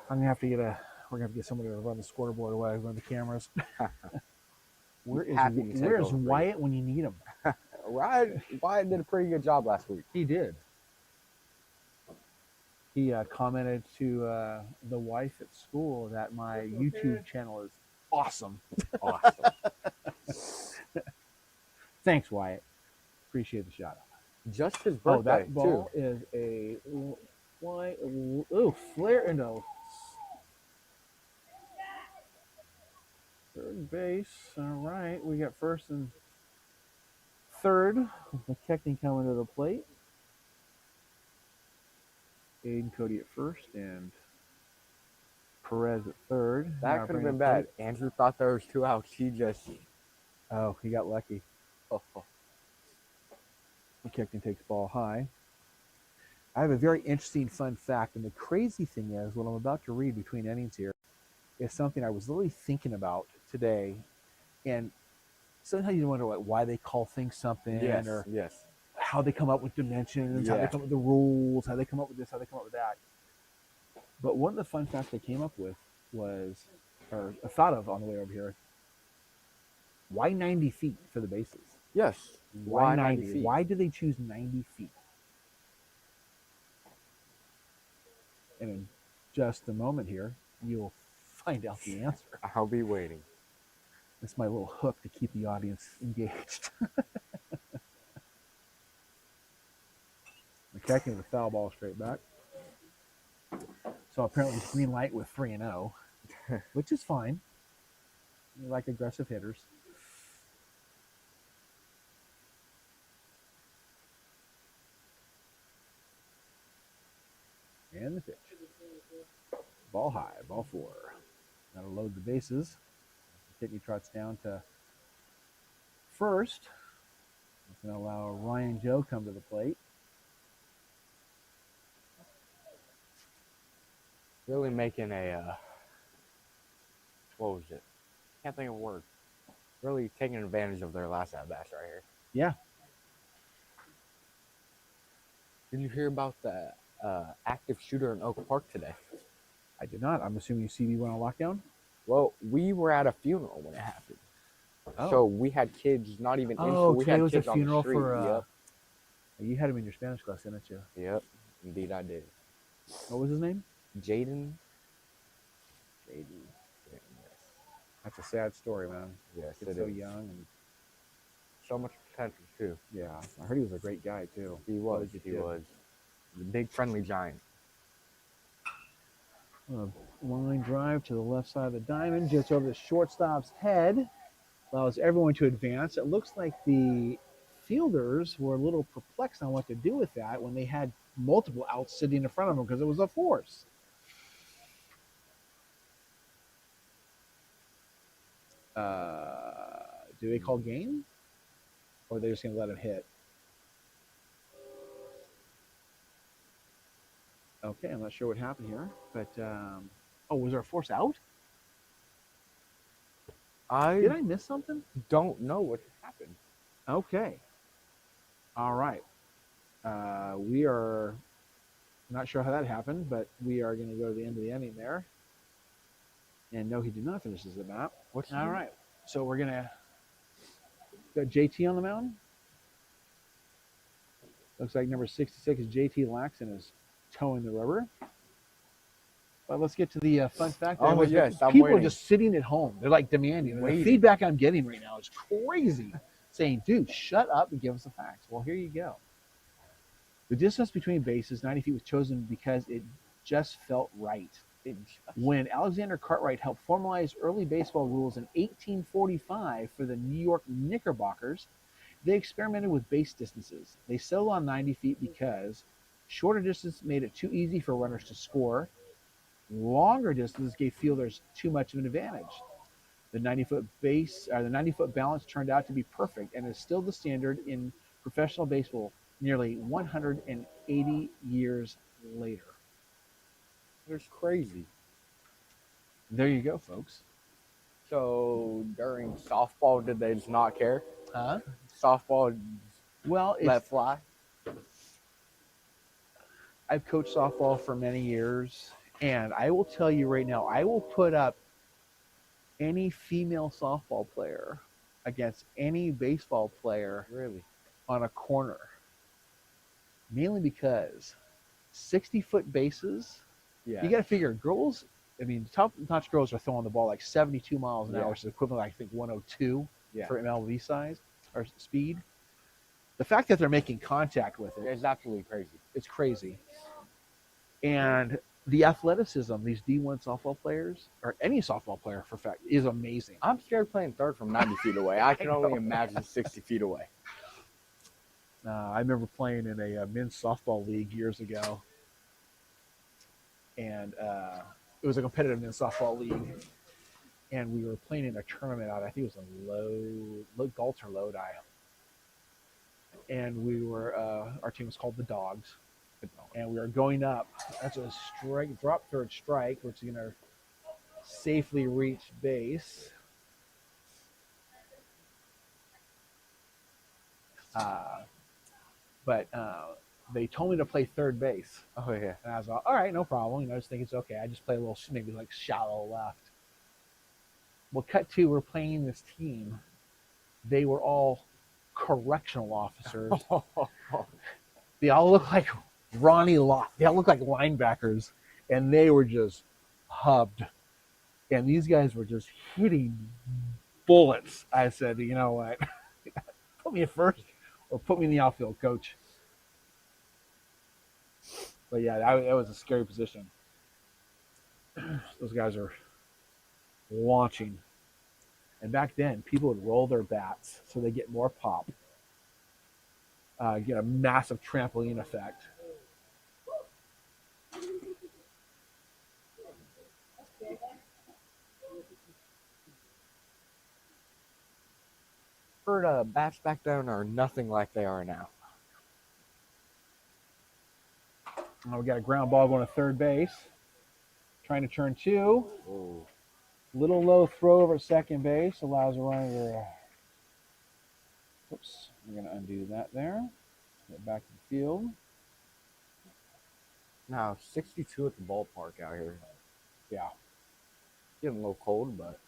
I'm gonna have to we're gonna have to get somebody to run the scoreboard while I run the cameras. Where's Wyatt when you need him? Wyatt did a pretty good job last week. He did. He commented to the wife at school that my YouTube channel is awesome. Awesome. Thanks, Wyatt. Appreciate the shout out. Just his birthday, that ball is a fly. Ooh, flare into third base. All right, we got first and third. McKechnie coming to the plate. Aiden Cody at first and Perez at third. That could have been bad. Andrew thought there was 2 outs. He got lucky. McKechnie takes ball high. I have a very interesting fun fact, and the crazy thing is, what I'm about to read between innings here is something I was literally thinking about today. And sometimes you wonder why they call things something, Yes, or yes, how they come up with dimensions, how they yeah. come up with the rules, how they come up with this, how they come up with that. But one of the fun facts they came up with was, or I thought of on the way over here, why 90 feet for the bases? Yes. Why Why 90 90? feet? Why do they choose 90 feet? And in just a moment here, you'll find out the answer. I'll be waiting. It's my little hook to keep the audience engaged. We're catching the foul ball straight back. So apparently it's green light with 3-0, which is fine. We like aggressive hitters. And the pitch. Ball high, ball 4. Got to load the bases. Pitney trots down to first. That's going to allow Ryan Joe come to the plate. Really making a, what was it? Can't think of a word. Really taking advantage of their last at-bats right here. Yeah. Did you hear about the active shooter in Oak Park today? I did not. I'm assuming CB went on lockdown? Well, we were at a funeral when it happened. Oh. So we had kids not even in school. Oh, We today had was a kids on the funeral street. for, you had him in your Spanish class, didn't you? Yep. Indeed I did. What was his name? Jaden. JD. Yes. That's a sad story, man. Yes, He's it so is. young. And So much potential, too. yeah, I heard he was a great guy, too. He was. He was. The big friendly giant. Line drive to the left side of the diamond, just over the shortstop's head. Allows everyone to advance. It looks like the fielders were a little perplexed on what to do with that when they had multiple outs sitting in front of them because it was a force. Do they call game? Or are they just going to let him hit? Okay, I'm not sure what happened here. But, oh, was there a force out? Did I miss something? Don't know what happened. Okay. All right. We are not sure how that happened, but we are going to go to the end of the inning there. And no, he did not finish his at bat. All right. So we're going to got JT on the mound. Looks like number 66 is JT Laxon is towing the rubber. But let's get to the fun fact. Oh, yes, I'm people waiting. are just sitting at home. They're like demanding. The Waiting. feedback I'm getting right now is crazy. Saying, dude, shut up and give us the facts. Well, here you go. The distance between bases, 90 feet, was chosen because it just felt right. When Alexander Cartwright helped formalize early baseball rules in 1845 for the New York Knickerbockers, they experimented with base distances. They settled on 90 feet because shorter distance made it too easy for runners to score. Longer distances gave fielders too much of an advantage. The 90-foot balance turned out to be perfect and is still the standard in professional baseball nearly 180 years later. It's crazy. There you go, folks. So during softball, did they just not care? Huh? Softball, Well, let fly. I've coached softball for many years, and I will tell you right now, I will put up any female softball player against any baseball player Really? on a corner. Mainly because 60-foot bases, Yeah. you got to figure girls, I mean, top-notch girls are throwing the ball like 72 miles an hour, which is equivalent, I think, 102 for MLB size or speed. The fact that they're making contact with it It's absolutely crazy. It's crazy. And the athleticism, these D1 softball players, or any softball player for fact, is amazing. I'm scared playing third from 90 feet away. I can only imagine 60 feet away. I remember playing in a men's softball league years ago. And it was a competitive men's softball league. And we were playing in a tournament out, I think it was in Galt or Lodi. And we were, our team was called the Dogs. And we are going up. That's a strike, drop third strike, which is going to safely reach base. But they told me to play third base. Oh, yeah. And I was like, all right, no problem. I just think it's okay. I just play a little, maybe like shallow left. Well, cut to, we're playing this team. They were all correctional officers. They all look like Ronnie Lott. They all look like linebackers. And they were just hubbed. And these guys were just hitting bullets. I said, you know what? Put me at first or put me in the outfield, coach. But yeah, that was a scary position. Those guys are launching. And back then, people would roll their bats so they get more pop. Get a massive trampoline effect. Heard bats back then are nothing like they are now. Now we got a ground ball going to third base. Trying to turn two. Ooh. Little low throw over at second base allows a runner to. Oops, we're going to undo that there. Get back to the field. Now 62 at the ballpark out here. Yeah. Getting a little cold, but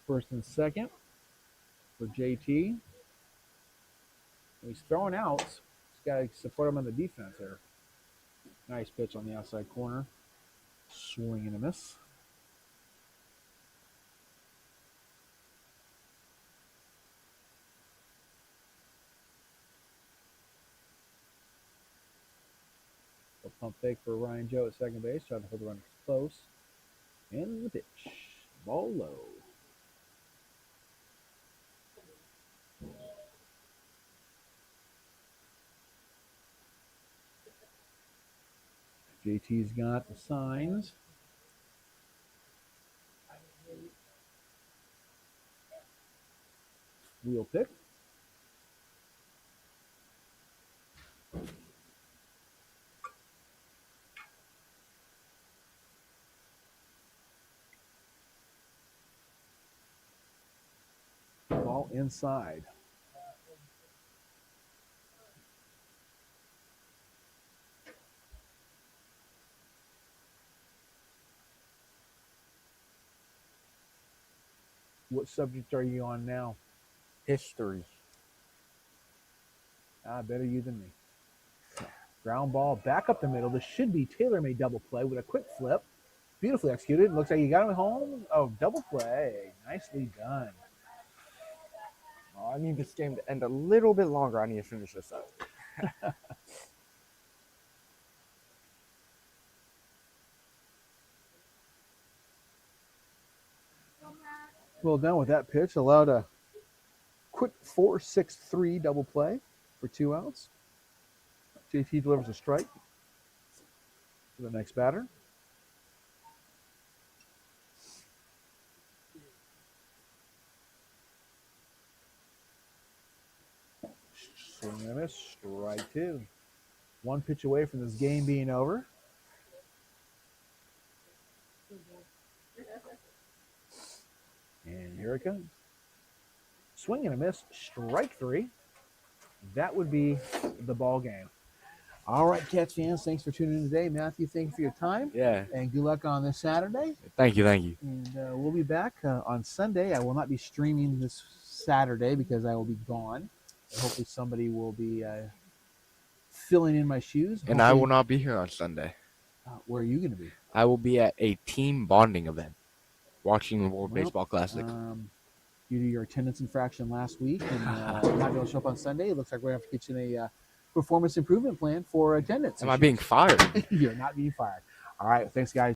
First and second for JT. He's throwing outs. He's got to support him on the defense there. Nice pitch on the outside corner. Swing and a miss. A pump fake for Ryan Joe at second base. Trying to hold the runner close. And the pitch. Ball low. JT's got the signs. Wheel pick. Ball inside. What subject are you on now? history. Better you than me. Ground ball back up the middle. This should be tailor-made double play with a quick flip. Beautifully executed. Looks like you got him home. Oh, double play. Nicely done. Oh, I need this game to end a little bit longer. I need to finish this up. Well done with that pitch. Allowed a quick 4-6-3 double play for 2 outs. JT delivers a strike to the next batter. Swing and a miss, strike 2. 1 pitch away from this game being over. And here it comes. Swing and a miss, strike 3. That would be the ball game. All right, Cats fans, thanks for tuning in today. Matthew, thank you for your time. Yeah. And good luck on this Saturday. Thank you. Thank you. And we'll be back on Sunday. I will not be streaming this Saturday because I will be gone. Hopefully somebody will be filling in my shoes. And I will not be here on Sunday. Where are you going to be? I will be at a team bonding event, watching the World Baseball Classic. Due to your attendance infraction last week and not being able to show up on Sunday, it looks like we're going to have to get you in a performance improvement plan for attendance. Am I being fired? You're not being fired. All right. Thanks, guys.